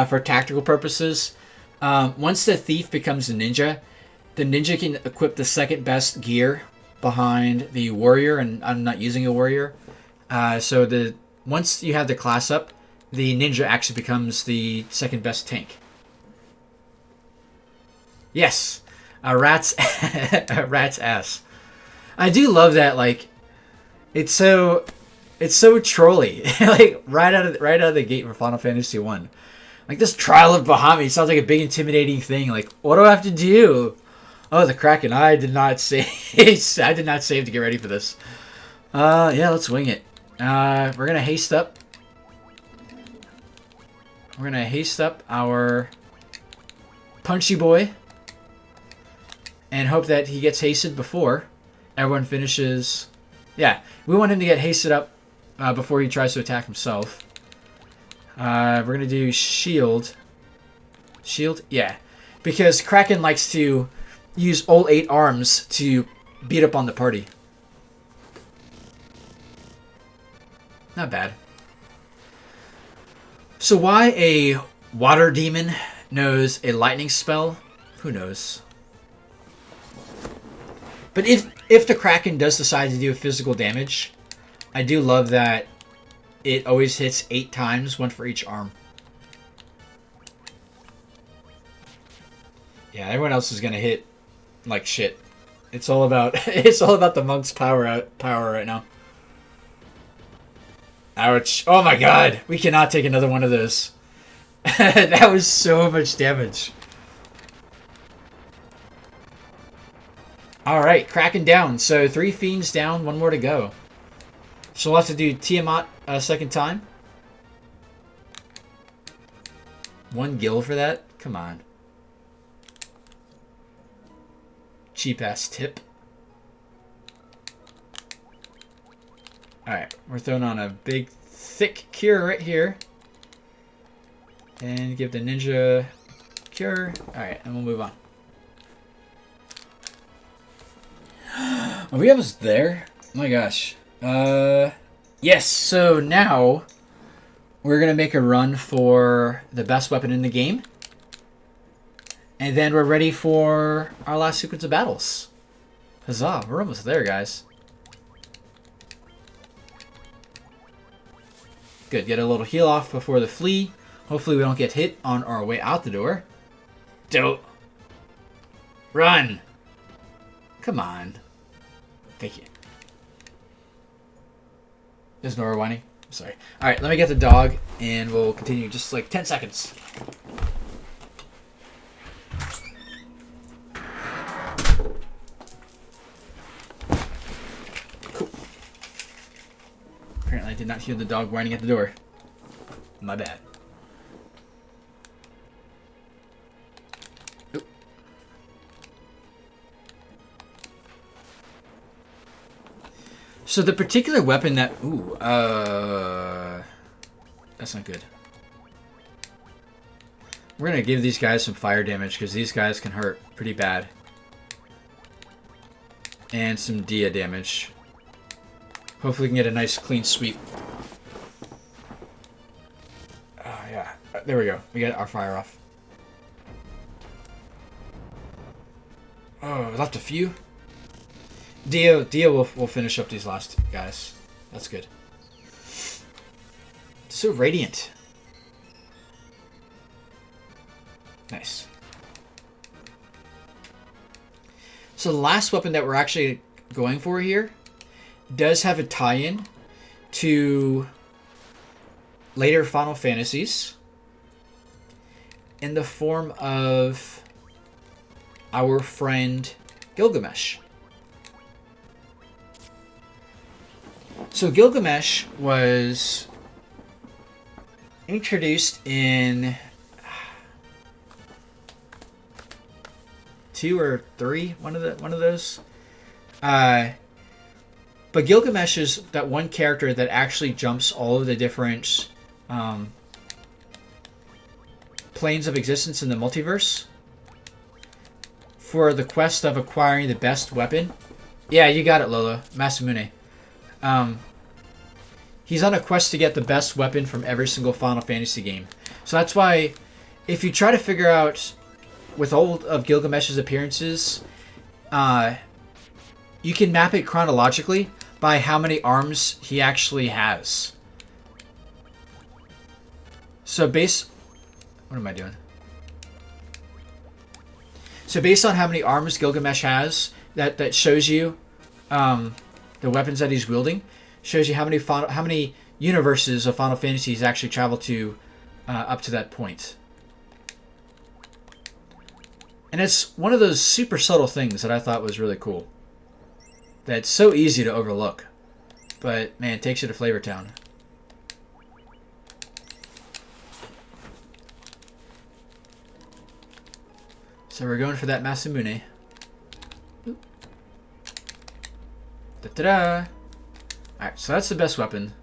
for tactical purposes. Once the thief becomes a ninja, the ninja can equip the second best gear behind the warrior, and I'm not using a warrior. So once you have the class up, the ninja actually becomes the second best tank. Yes, a rat's ass. I do love that. Like, it's so trolly. Like right out of the gate for Final Fantasy 1. Like, this trial of Bahamut sounds like a big intimidating thing. Like, what do I have to do? Oh, the Kraken. I did not save. I did not save to get ready for this. Yeah, let's wing it. We're gonna haste up. We're gonna haste up our punchy boy and hope that he gets hasted before everyone finishes. Yeah, we want him to get hasted up before he tries to attack himself. We're gonna do shield. Shield? Yeah. Because Kraken likes to use all 8 arms to beat up on the party. Not bad. So why a water demon knows a lightning spell? Who knows? But if the Kraken does decide to do physical damage, I do love that it always hits 8 times, 1 for each arm. Yeah, everyone else is gonna hit like shit. It's all about the monk's power right now. Ouch. Oh my god. We cannot take another one of those. That was so much damage. Alright, Kraken down. So 3 fiends down, 1 more to go. So we'll have to do Tiamat a second time. 1 gil for that? Come on. Cheap ass tip. Alright, we're throwing on a big, thick cure right here. And give the ninja cure. Alright, and we'll move on. Are we almost there? Oh my gosh. Yes, so now we're going to make a run for the best weapon in the game. And then we're ready for our last sequence of battles. Huzzah, we're almost there, guys. Good, get a little heal off before the flea. Hopefully we don't get hit on our way out the door. Don't. Run! Come on. Thank you. Is Nora whining? Sorry. Alright, let me get the dog, and we'll continue just like 10 seconds. Cool. Apparently I did not hear the dog whining at the door. My bad. Oop. So the particular weapon that... Ooh, that's not good. We're going to give these guys some fire damage, because these guys can hurt pretty bad. And some Dia damage. Hopefully we can get a nice clean sweep. Oh, yeah. There we go. We got our fire off. Oh, left a few. Dia will finish up these last guys. That's good. So radiant. Nice. So the last weapon that we're actually going for here does have a tie-in to later Final Fantasies in the form of our friend Gilgamesh. So Gilgamesh was introduced in 2 or 3, one of those. But Gilgamesh is that one character that actually jumps all of the different planes of existence in the multiverse for the quest of acquiring the best weapon. Yeah, you got it, Lola. Masamune. He's on a quest to get the best weapon from every single Final Fantasy game. So that's why, if you try to figure out, with all of Gilgamesh's appearances, you can map it chronologically by how many arms he actually has. So what am I doing? So based on how many arms Gilgamesh has, that shows you the weapons that he's wielding, shows you how many universes of Final Fantasy he's actually traveled to up to that point. And it's one of those super subtle things that I thought was really cool. That's so easy to overlook. But, man, it takes you to Flavor Town. So we're going for that Masamune. Da-da-da! Alright, so that's the best weapon.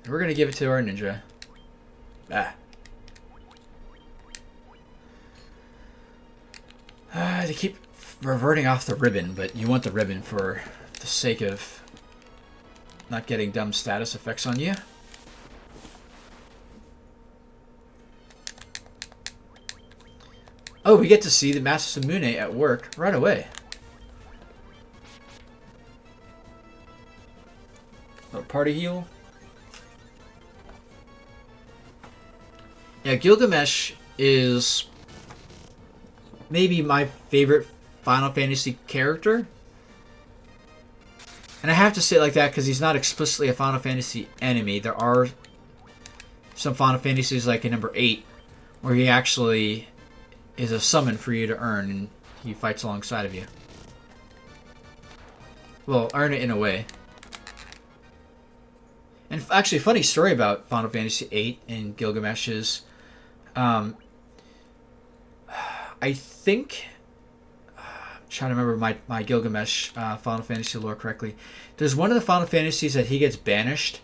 And we're going to give it to our ninja. Ah. They keep reverting off the ribbon, but you want the ribbon for the sake of not getting dumb status effects on you. Oh, we get to see the Masamune at work right away. A party heal. Yeah, Gilgamesh is maybe my favorite Final Fantasy character. And I have to say it like that because he's not explicitly a Final Fantasy enemy. There are some Final Fantasies, like in number 8, where he actually is a summon for you to earn, and he fights alongside of you. Well, earn it in a way. And actually, funny story about Final Fantasy VIII and Gilgamesh is, I think, I'm trying to remember my Gilgamesh Final Fantasy lore correctly. There's one of the Final Fantasies that he gets banished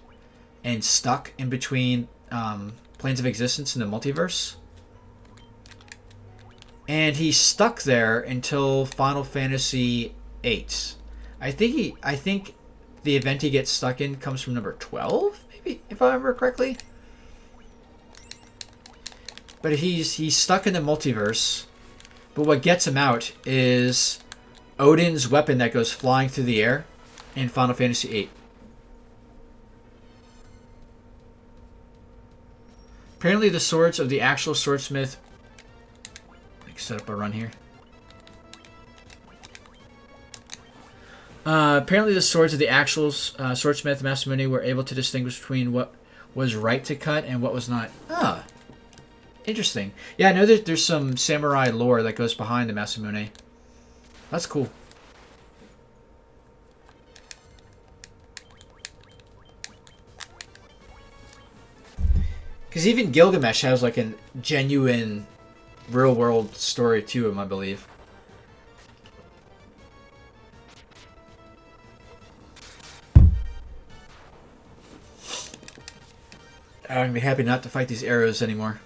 and stuck in between planes of existence in the multiverse. And he's stuck there until Final Fantasy VIII. I think the event he gets stuck in comes from number 12, maybe, if I remember correctly. But he's stuck in the multiverse. But what gets him out is Odin's weapon that goes flying through the air in Final Fantasy VIII. Apparently the swords of the actual swordsmith... Set up a run here. Apparently the swords of the actual swordsmith Masamune were able to distinguish between what was right to cut and what was not. Ah, interesting. Yeah, I know that there's some samurai lore that goes behind the Masamune. That's cool. Because even Gilgamesh has like a genuine real-world story to him, I believe. I'm going to be happy not to fight these arrows anymore.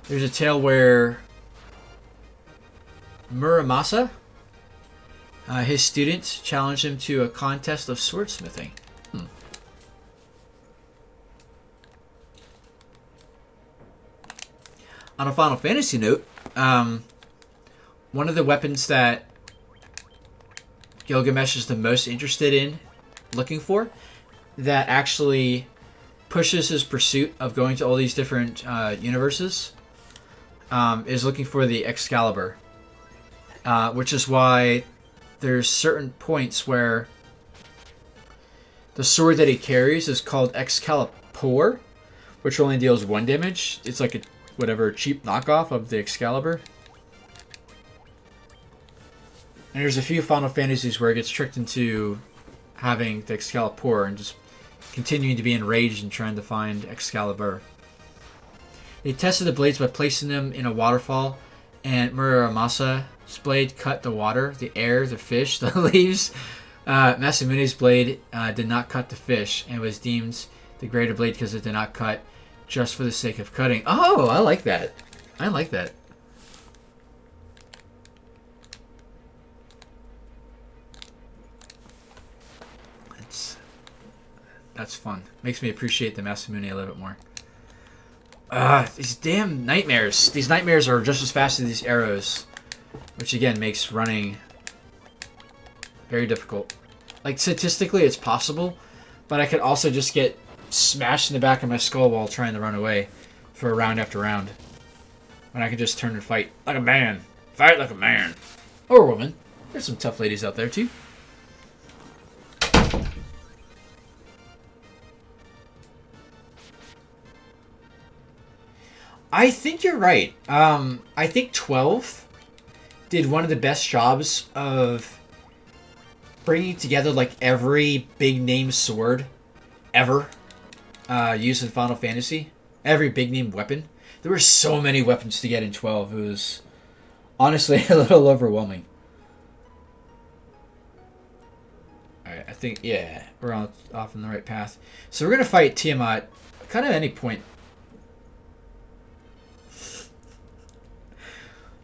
There's a tale where Muramasa, his student, challenged him to a contest of swordsmithing. On a Final Fantasy note, one of the weapons that Gilgamesh is the most interested in looking for, that actually pushes his pursuit of going to all these different universes, is looking for the Excalibur. Which is why there's certain points where the sword that he carries is called Excalibur, which only deals 1 damage. It's like a whatever cheap knockoff of the Excalibur. And there's a few Final Fantasies where it gets tricked into having the Excalibur and just continuing to be enraged and trying to find Excalibur. They tested the blades by placing them in a waterfall, and Muramasa's blade cut the water, the air, the fish, the leaves. Masamune's blade did not cut the fish and was deemed the greater blade because it did not cut just for the sake of cutting. Oh, I like that. I like that. That's fun. Makes me appreciate the Masamune a little bit more. These damn nightmares. These nightmares are just as fast as these arrows, which again makes running very difficult. Like statistically, it's possible, but I could also just get smashed in the back of my skull while trying to run away for round after round. When I could just turn and fight like a man. Fight like a man. Or a woman. There's some tough ladies out there too. I think you're right. I think 12 did one of the best jobs of bringing together like every big name sword ever used in Final Fantasy. Every big name weapon. There were so many weapons to get in 12. It was honestly a little overwhelming. Alright, I think, yeah, we're off on the right path. So we're going to fight Tiamat kind of at any point.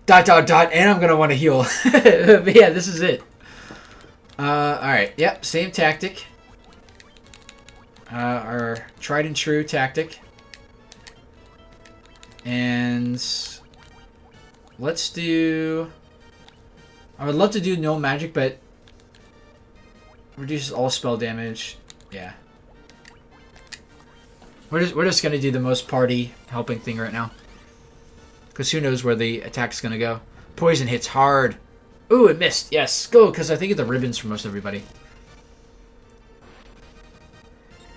Dot, dot, dot, and I'm going to want to heal. But yeah, this is it. Alright, yep, same tactic. Our tried and true tactic. And let's do... I would love to do no magic, but reduces all spell damage. Yeah. We're just going to do the most party helping thing right now. Because who knows where the attack's going to go. Poison hits hard. Ooh, it missed. Yes, go, because I think it's the ribbons for most everybody.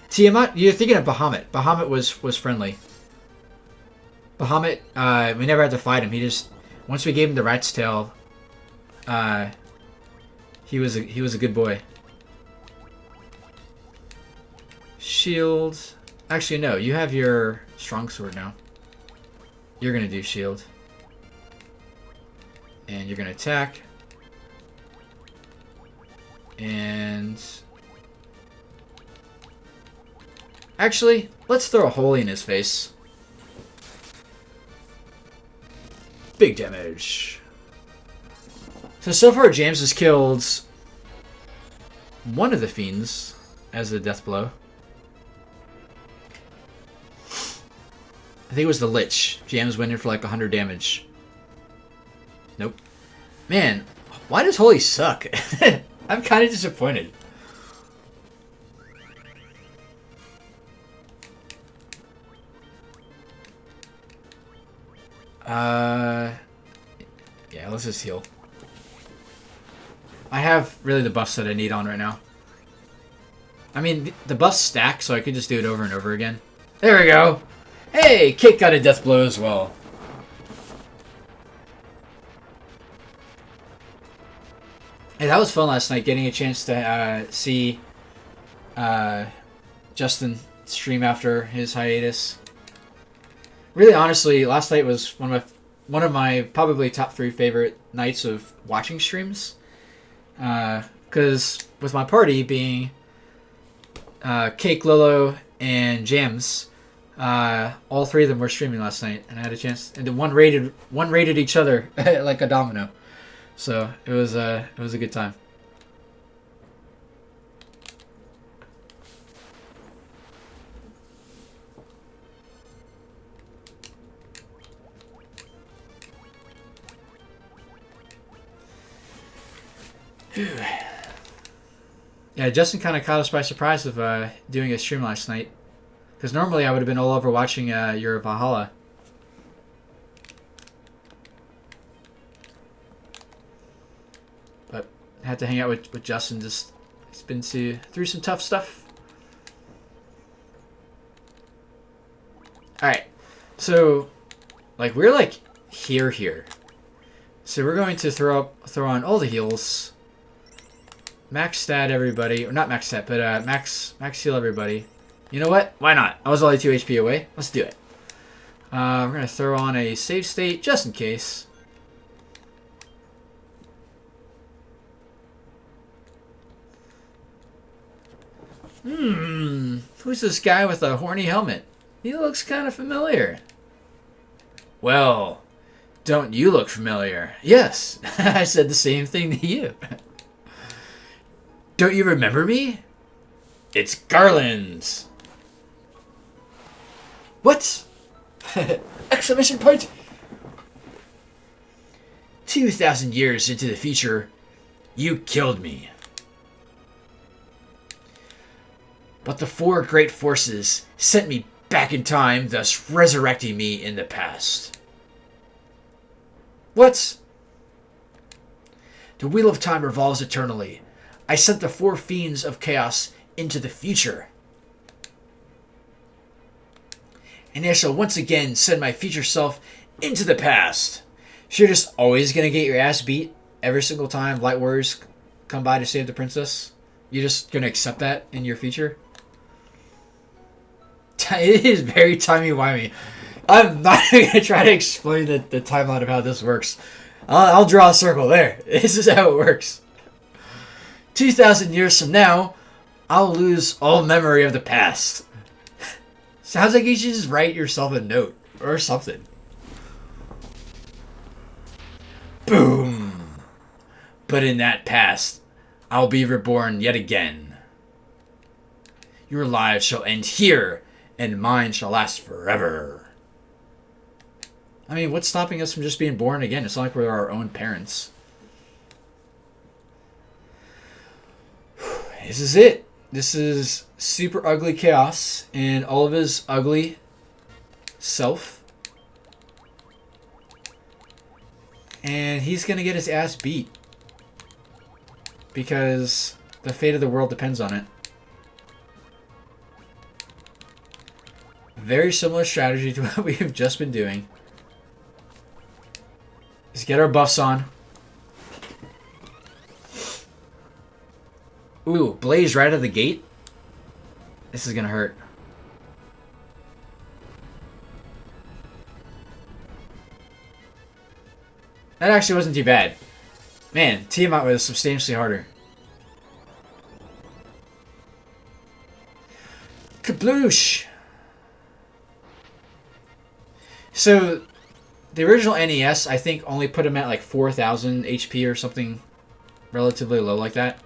Tiamat, you're thinking of Bahamut. Bahamut was friendly. Bahamut, we never had to fight him. He just, once we gave him the rat's tail, he was a good boy. Shield. Actually, no. You have your strong sword now. You're going to do shield. And you're going to attack. And... actually, let's throw a holy in his face. Big damage. So far James has killed one of the fiends as a death blow. think it was the Lich. Jams went in for like 100 damage. Nope. Man, why does Holy suck? I'm kind of disappointed. Yeah, let's just heal. I have really the buffs that I need on right now. I mean, the buffs stack, so I could just do it over and over again. There we go! Hey, Kate got a death blow as well. Hey, that was fun last night, getting a chance to see Justin stream after his hiatus. Really, honestly, last night was one of my probably top 3 favorite nights of watching streams. Because with my party being Cake, Lolo, and Jams, all 3 of them were streaming last night, and I had a chance. And one rated each other like a domino. So it was a good time. Yeah, Justin kind of caught us by surprise of doing a stream last night. Because normally I would have been all over watching your Valhalla. But I had to hang out with Justin. Just he's been through some tough stuff. Alright. So, like, we're like here. So we're going to throw on all the heals. Max stat everybody, or not max stat, but max heal everybody. You know what? Why not? I was only 2 HP away. Let's do it. We're gonna throw on a save state just in case. Who's this guy with a horny helmet? He looks kind of familiar. Well, don't you look familiar? Yes, I said the same thing to you. Don't you remember me? It's Garland. What? Exclamation point! 2,000 years into the future, you killed me. But the 4 great forces sent me back in time, thus resurrecting me in the past. What? The wheel of time revolves eternally. I sent the 4 fiends of chaos into the future. And I shall once again send my future self into the past. So you're just always going to get your ass beat every single time Light Warriors come by to save the princess? You're just going to accept that in your future? It is very timey-wimey. I'm not going to try to explain the timeline of how this works. I'll draw a circle there. This is how it works. 2,000 years from now, I'll lose all memory of the past. Sounds like you should just write yourself a note or something. Boom! But in that past, I'll be reborn yet again. Your lives shall end here, and mine shall last forever. I mean, what's stopping us from just being born again? It's not like we're our own parents. This is it. This is Super Ugly Chaos in all of his ugly self. And he's going to get his ass beat. Because the fate of the world depends on it. Very similar strategy to what we have just been doing. Let's get our buffs on. Ooh, Blaze right out of the gate? This is gonna hurt. That actually wasn't too bad. Man, Tiamat was substantially harder. Kabloosh! So, the original NES, I think, only put him at like 4,000 HP or something relatively low like that.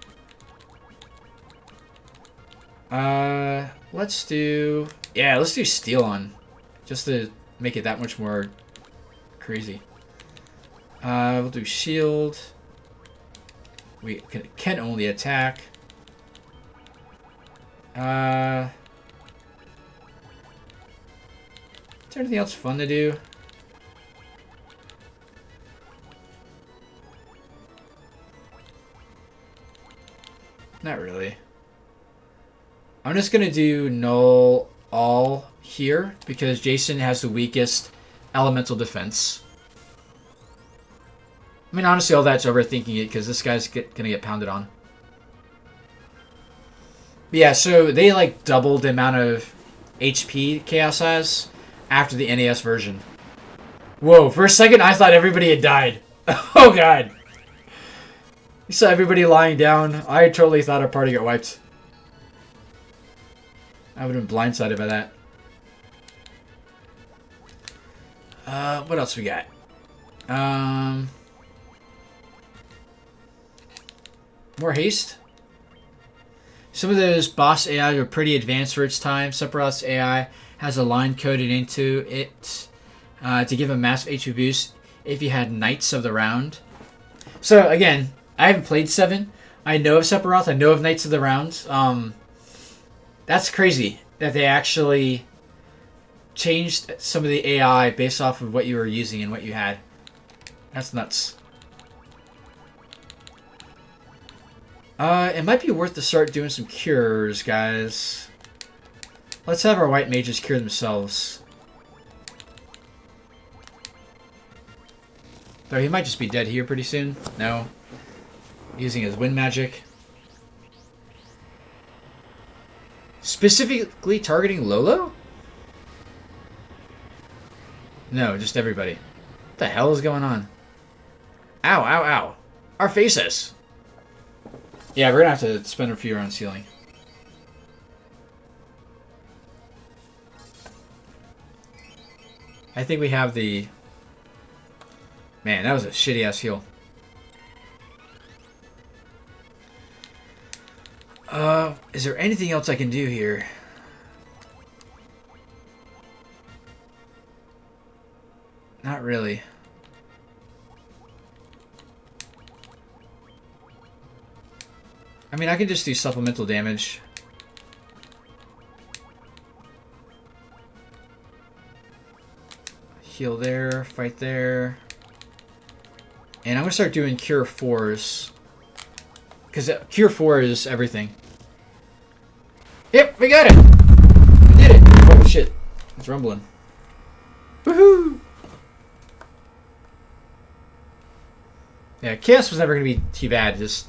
Let's do... Yeah, let's do Steel on. Just to make it that much more crazy. We'll do shield. We can only attack. Is there anything else fun to do? Not really. I'm just gonna do null all here because Jason has the weakest elemental defense. I mean, honestly, all that's overthinking it because this guy's gonna get pounded on. But yeah, so they like doubled the amount of HP Chaos has after the NES version. Whoa, for a second I thought everybody had died. Oh god. You saw everybody lying down. I totally thought our party got wiped. I would have been blindsided by that. What else we got? More haste. Some of those boss AI are pretty advanced for its time. Sephiroth's AI has a line coded into it to give a massive HP boost if you had Knights of the Round. So again, I haven't played 7. I know of Sephiroth. I know of Knights of the Round. That's crazy that they actually changed some of the AI based off of what you were using and what you had. That's nuts. It might be worth to start doing some cures, guys. Let's have our white mages cure themselves. Though he might just be dead here pretty soon. No. Using his wind magic. Specifically targeting Lolo? No, just everybody. What the hell is going on? Ow, ow, ow. Our faces! Yeah, we're gonna have to spend a few rounds healing. I think we have the... Man, that was a shitty-ass heal. Is there anything else I can do here? Not really. I mean, I can just do supplemental damage. Heal there, fight there. And I'm going to start doing Cure 4s. Because Cure 4 is everything. Yep, we got it! We did it! Oh shit. It's rumbling. Woohoo! Yeah, Chaos was never going to be too bad. Just...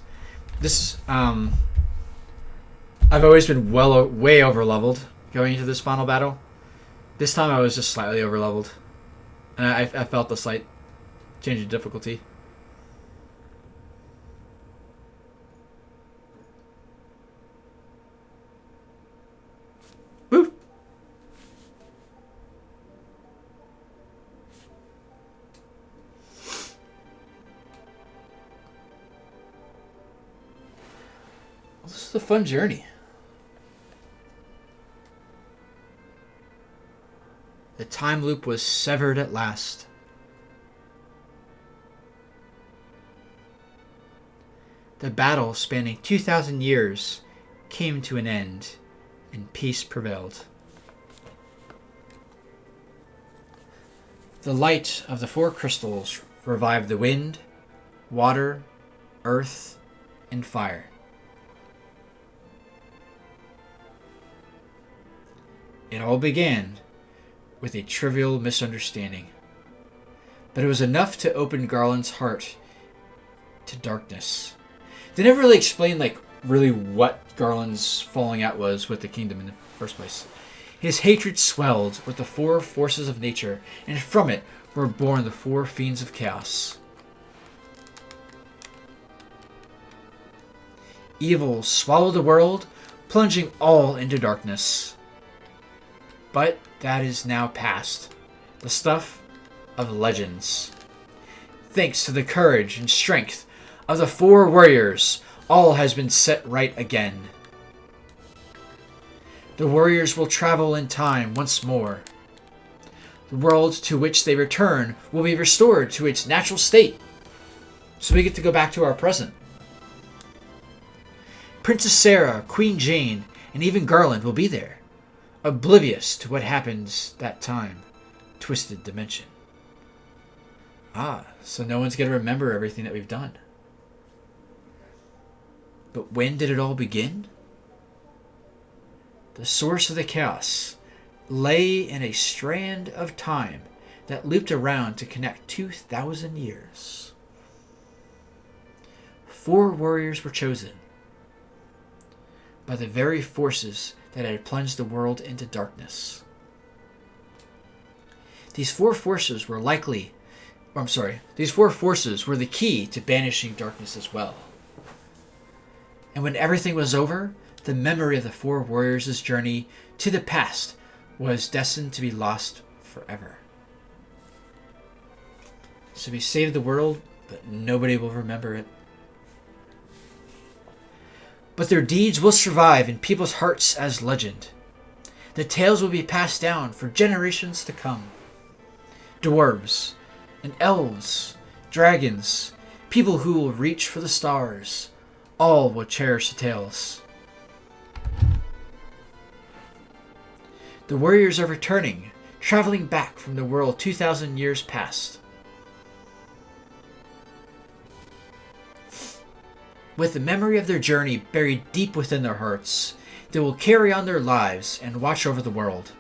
This, I've always been way over leveled going into this final battle. This time I was just slightly over leveled. And I felt the slight change in difficulty. Woo! This is a fun journey. The time loop was severed at last. The battle spanning 2,000 years came to an end, and peace prevailed. The light of the 4 crystals revived the wind, water, earth, and fire. It all began with a trivial misunderstanding, but it was enough to open Garland's heart to darkness. They never really explained, like, really what Garland's falling out was with the kingdom in the first place. His hatred swelled with the 4 forces of nature, and from it were born the 4 fiends of chaos. Evil swallowed the world, plunging all into darkness. But that is now past, the stuff of legends. Thanks to the courage and strength of the 4 warriors, all has been set right again. The warriors will travel in time once more. The world to which they return will be restored to its natural state. So we get to go back to our present. Princess Sarah, Queen Jane, and even Garland will be there, oblivious to what happens that time. Twisted dimension. Ah, so no one's going to remember everything that we've done. But when did it all begin? The source of the chaos lay in a strand of time that looped around to connect 2,000 years. 4 warriors were chosen by the very forces that had plunged the world into darkness. These 4 forces were these 4 forces were the key to banishing darkness as well. And when everything was over, the memory of the 4 warriors' journey to the past was destined to be lost forever. So we saved the world, but nobody will remember it. But their deeds will survive in people's hearts as legend. The tales will be passed down for generations to come. Dwarves and elves, dragons, people who will reach for the stars, all will cherish the tales. The warriors are returning, traveling back from the world 2,000 years past. With the memory of their journey buried deep within their hearts, they will carry on their lives and watch over the world.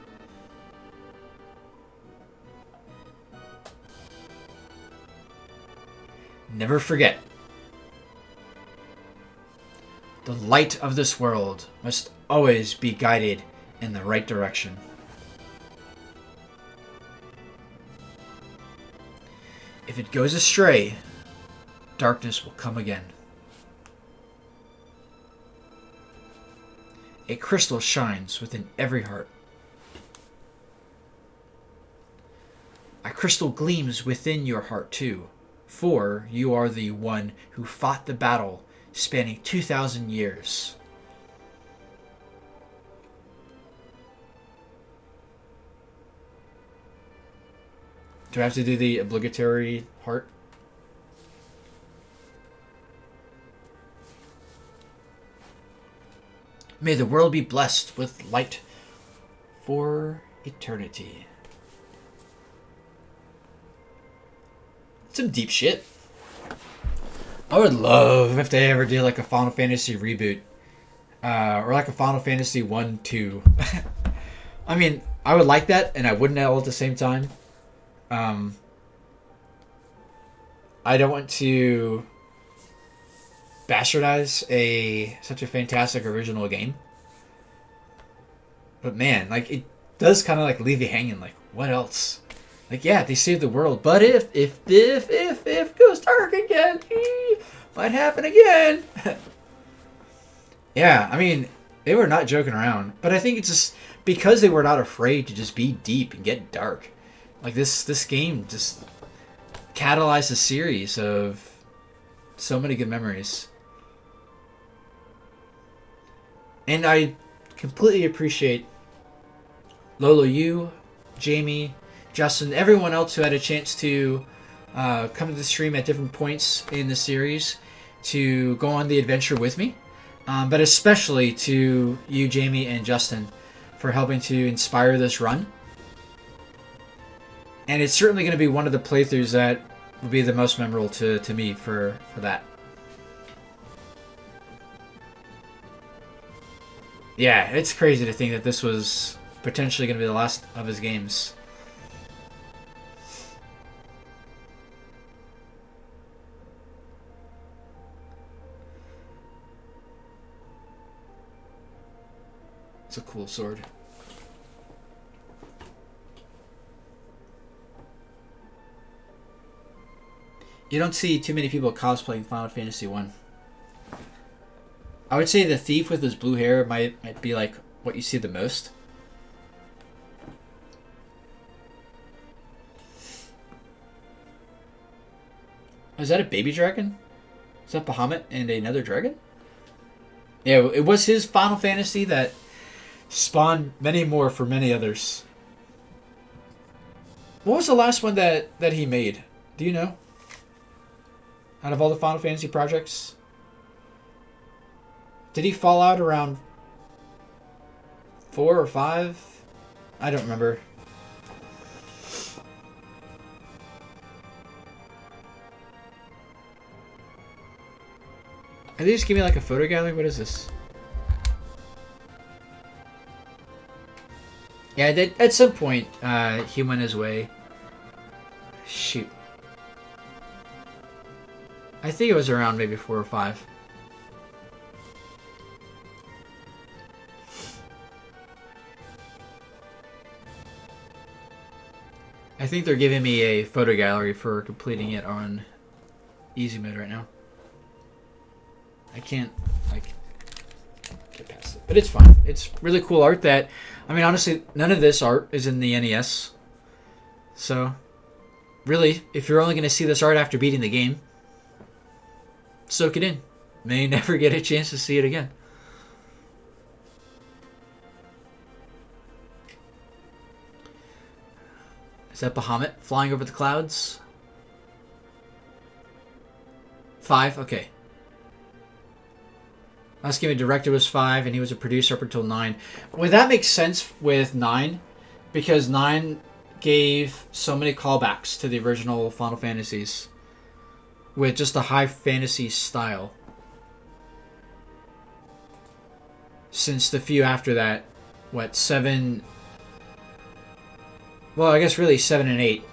Never forget, the light of this world must always be guided in the right direction. If it goes astray, darkness will come again. A crystal shines within every heart. A crystal gleams within your heart too, for you are the one who fought the battle spanning 2,000 years. Do I have to do the obligatory heart? May the world be blessed with light for eternity. Some deep shit. I would love if they ever did like a Final Fantasy reboot. Or like a Final Fantasy 1-2. I mean, I would like that, and I wouldn't all at the same time. I don't want to bastardize such a fantastic original game. But man, like, it does kind of like leave you hanging, like, what else? Like, yeah, they saved the world, but if it goes dark again, might happen again. Yeah, I mean, they were not joking around, but I think it's just because they were not afraid to just be deep and get dark. Like, this game just catalyzed a series of so many good memories. And I completely appreciate Lolo, you, Jamie, Justin, everyone else who had a chance to come to the stream at different points in the series to go on the adventure with me. But especially to you, Jamie, and Justin for helping to inspire this run. And it's certainly going to be one of the playthroughs that will be the most memorable to me for that. Yeah, it's crazy to think that this was potentially going to be the last of his games. It's a cool sword. You don't see too many people cosplaying Final Fantasy 1. I would say the thief with his blue hair might be like what you see the most. Is that a baby dragon? Is that Bahamut and another dragon? Yeah, it was his Final Fantasy that spawned many more for many others. What was the last one that he made? Do you know? Out of all the Final Fantasy projects? Did he fall out around 4 or 5? I don't remember. Are they just give me like a photo gallery? What is this? Yeah, at some point, he went his way. Shoot. I think it was around maybe 4 or 5. I think they're giving me a photo gallery for completing it on easy mode right now. I can't, like, get past it. But it's fine. It's really cool art that, I mean, honestly, none of this art is in the NES. So, really, if you're only going to see this art after beating the game, soak it in. May never get a chance to see it again. Is that Bahamut flying over the clouds? 5? Okay. Last game a director was 5, and he was a producer up until 9. Well, that makes sense with 9, because 9 gave so many callbacks to the original Final Fantasies with just a high fantasy style. Since the few after that, what, 7... Well, I guess really 7 and 8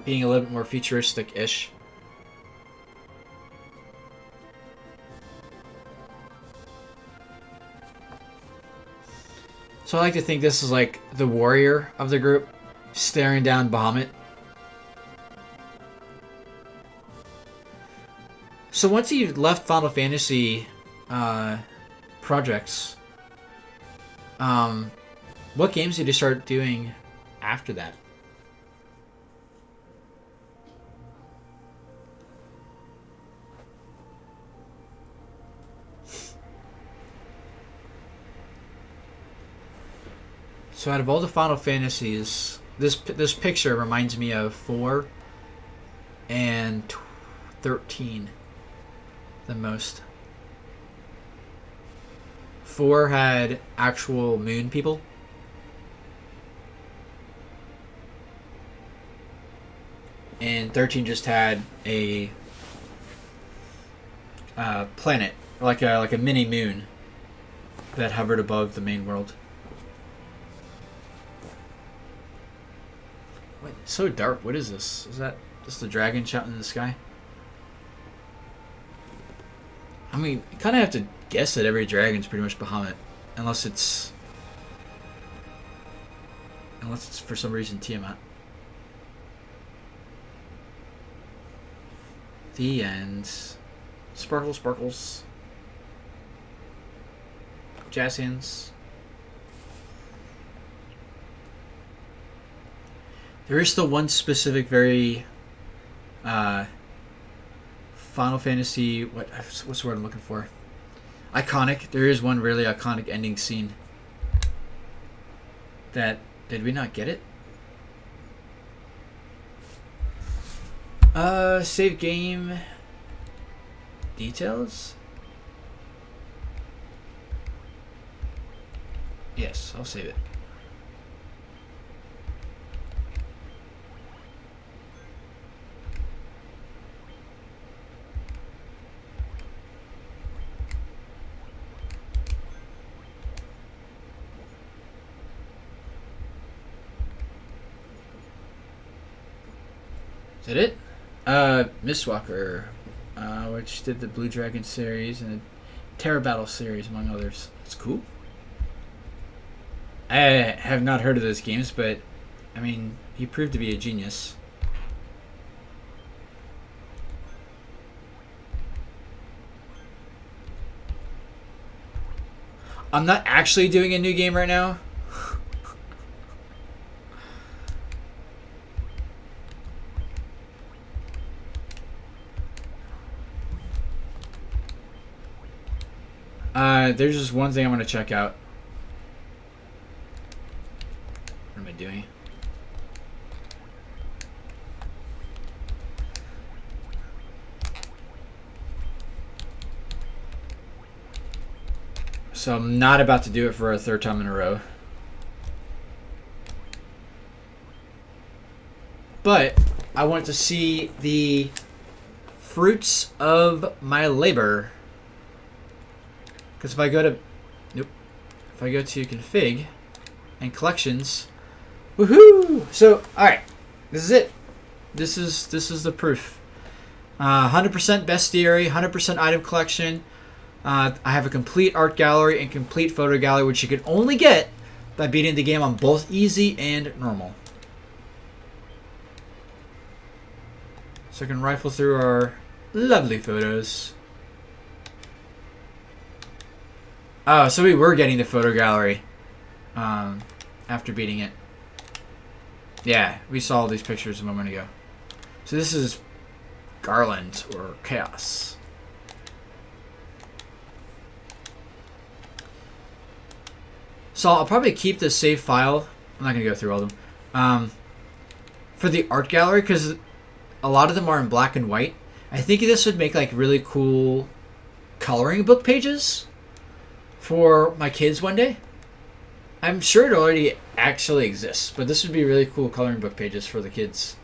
being a little bit more futuristic-ish. So I like to think this is like the warrior of the group staring down Bahamut. So once he left Final Fantasy projects, what games did he start doing after that? So out of all the Final Fantasies, this picture reminds me of 4 and 13 the most. 4 had actual moon people. And 13 just had a planet, like a mini moon that hovered above the main world. What? It's so dark. What is this? Is that just the dragon shouting in the sky? I mean, you kind of have to guess that every dragon's pretty much Bahamut, unless it's for some reason Tiamat. The end. Sparkle, sparkles. Jazz hands. There is still one specific very Final Fantasy, what's the word I'm looking for? Iconic. There is one really iconic ending scene. That, did we not get it? Save game details? Yes, I'll save it. Is that it? Mistwalker, which did the Blue Dragon series and the Terra Battle series, among others. It's cool. I have not heard of those games, but, I mean, he proved to be a genius. I'm not actually doing a new game right now. There's just one thing I want to check out. What am I doing? So I'm not about to do it for a third time in a row. But I want to see the fruits of my labor. Because if I go to... Nope. If I go to config and collections... Woohoo! So, alright. This is it. This is the proof. 100% bestiary, 100% item collection. I have a complete art gallery and complete photo gallery, which you can only get by beating the game on both easy and normal. So I can rifle through our lovely photos. Oh, so we were getting the photo gallery after beating it. Yeah, we saw these pictures a moment ago. So this is Garland or Chaos. So I'll probably keep this save file. I'm not going to go through all of them. For the art gallery, because a lot of them are in black and white. I think this would make like really cool coloring book pages for my kids one day. I'm sure it already actually exists, but this would be really cool coloring book pages for the kids.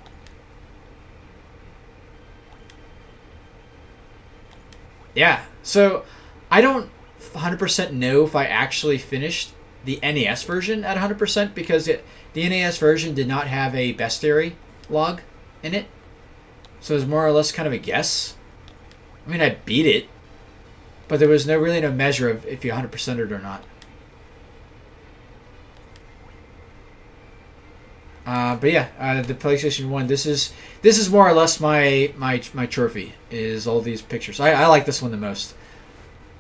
Yeah, so I don't 100% know if I actually finished the NES version at 100% because the NES version did not have a bestiary log in it. So it was more or less kind of a guess. I mean, I beat it, but there was really no measure of if you 100%ed it or not. But yeah, the PlayStation 1. This is more or less my trophy. Is all these pictures. I like this one the most.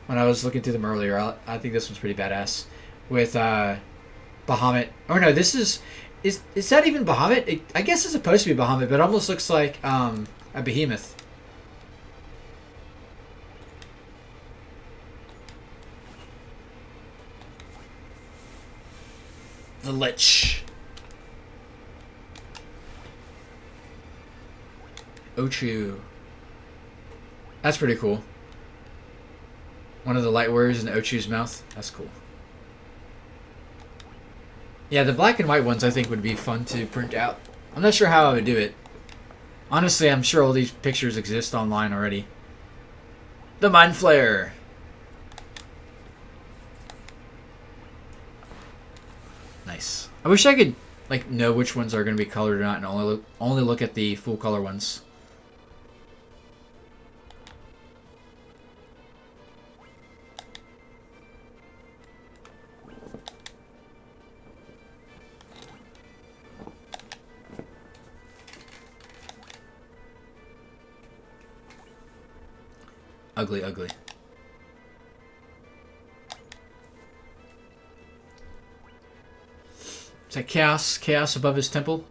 When I was looking through them earlier, I think this one's pretty badass. With Bahamut. Or no, this is that even Bahamut? I guess it's supposed to be Bahamut, but it almost looks like a behemoth. The Lich. Ochu. That's pretty cool. One of the light warriors in Ochu's mouth. That's cool. Yeah, the black and white ones I think would be fun to print out. I'm not sure how I would do it. Honestly, I'm sure all these pictures exist online already. The Mind Flayer. Nice. I wish I could like know which ones are going to be colored or not and only look at the full color ones. Ugly, ugly. Is that Chaos? Chaos above his temple?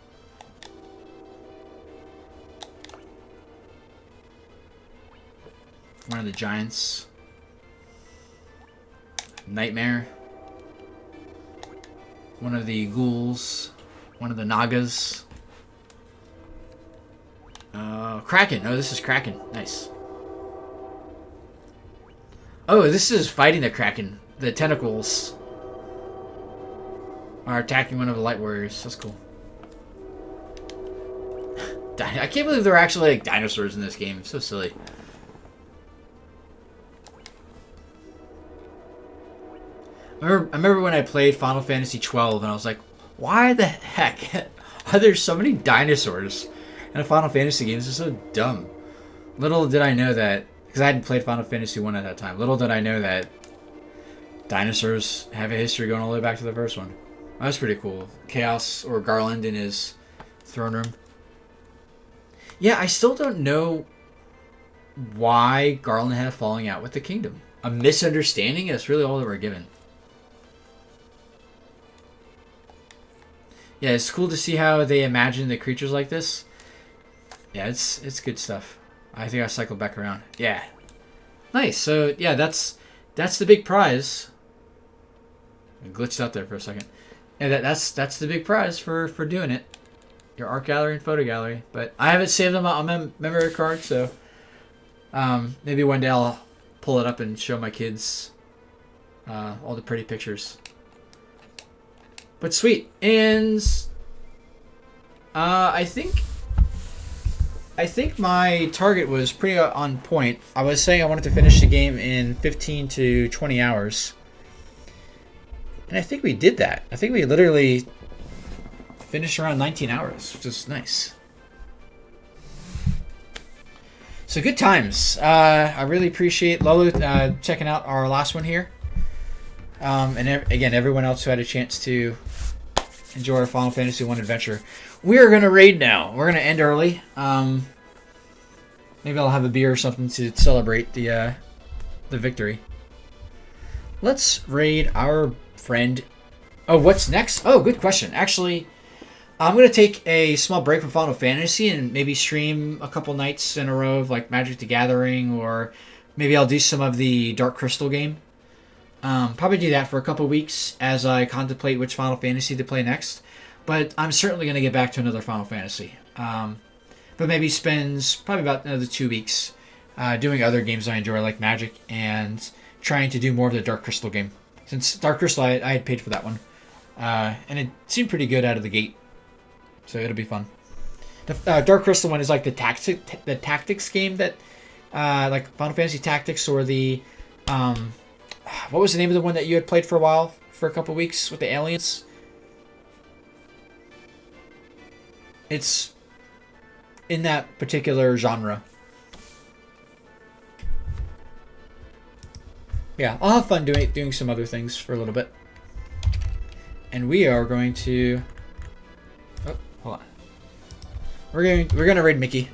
One of the giants. Nightmare. One of the ghouls. One of the Nagas. Kraken. Oh, this is Kraken. Nice. Oh, this is fighting the Kraken. The tentacles are attacking one of the light warriors. That's cool. I can't believe there are actually like dinosaurs in this game. It's so silly. I remember when I played Final Fantasy XII and I was like, why the heck are there so many dinosaurs in a Final Fantasy game? This is so dumb. Little did I know that, because I hadn't played Final Fantasy 1 at that time, little did I know that dinosaurs have a history going all the way back to the first one. That was pretty cool. Chaos or Garland in his throne room. Yeah, I still don't know why Garland had a falling out with the kingdom. A misunderstanding? That's really all that we're given. Yeah, it's cool to see how they imagine the creatures like this. Yeah, it's good stuff. I think I cycled back around. Yeah. Nice. So, yeah, that's the big prize. I glitched out there for a second. Yeah, that's the big prize for doing it. Your art gallery and photo gallery. But I haven't saved them on my memory card, so maybe one day I'll pull it up and show my kids all the pretty pictures. But sweet. And I think my target was pretty on point. I was saying I wanted to finish the game in 15 to 20 hours. And I think we did that. I think we literally finished around 19 hours, which is nice. So good times. I really appreciate Lolo checking out our last one here. And again, everyone else who had a chance to enjoy our Final Fantasy 1 adventure. We are going to raid now. We're going to end early. Maybe I'll have a beer or something to celebrate the victory. Let's raid our friend. Oh, what's next? Oh, good question. Actually, I'm going to take a small break from Final Fantasy and maybe stream a couple nights in a row of like Magic the Gathering, or maybe I'll do some of the Dark Crystal game. Probably do that for a couple weeks as I contemplate which Final Fantasy to play next. But I'm certainly going to get back to another Final Fantasy. But maybe spends probably about another 2 weeks doing other games I enjoy, like Magic, and trying to do more of the Dark Crystal game. Since Dark Crystal, I had paid for that one. And it seemed pretty good out of the gate. So it'll be fun. The Dark Crystal one is like the tactics game that, like Final Fantasy Tactics, or the, what was the name of the one that you had played for a while, for a couple weeks with the aliens? It's in that particular genre. Yeah, I'll have fun doing some other things for a little bit. And we are going to... Oh, hold on. We're going to raid Mickey.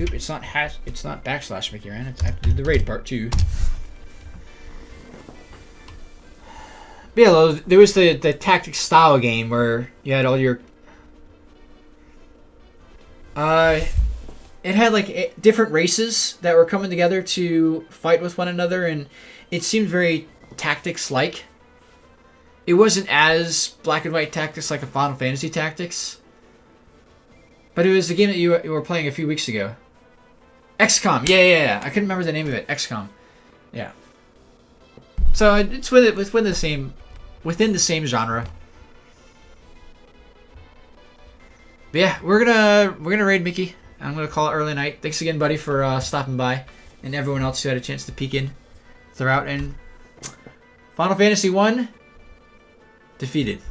Oop, it's not backslash Mickey, right? I have to do the raid part too. But yeah, there was the tactics style game where you had all your... It had like different races that were coming together to fight with one another, and it seemed very Tactics-like. It wasn't as black and white Tactics like a Final Fantasy Tactics, but it was the game that you were playing a few weeks ago. XCOM, yeah. I couldn't remember the name of it. XCOM, yeah. So it's within the same genre. But yeah, we're gonna raid Mickey. I'm going to call it early night. Thanks again, buddy, for stopping by. And everyone else who had a chance to peek in throughout. And Final Fantasy 1 defeated.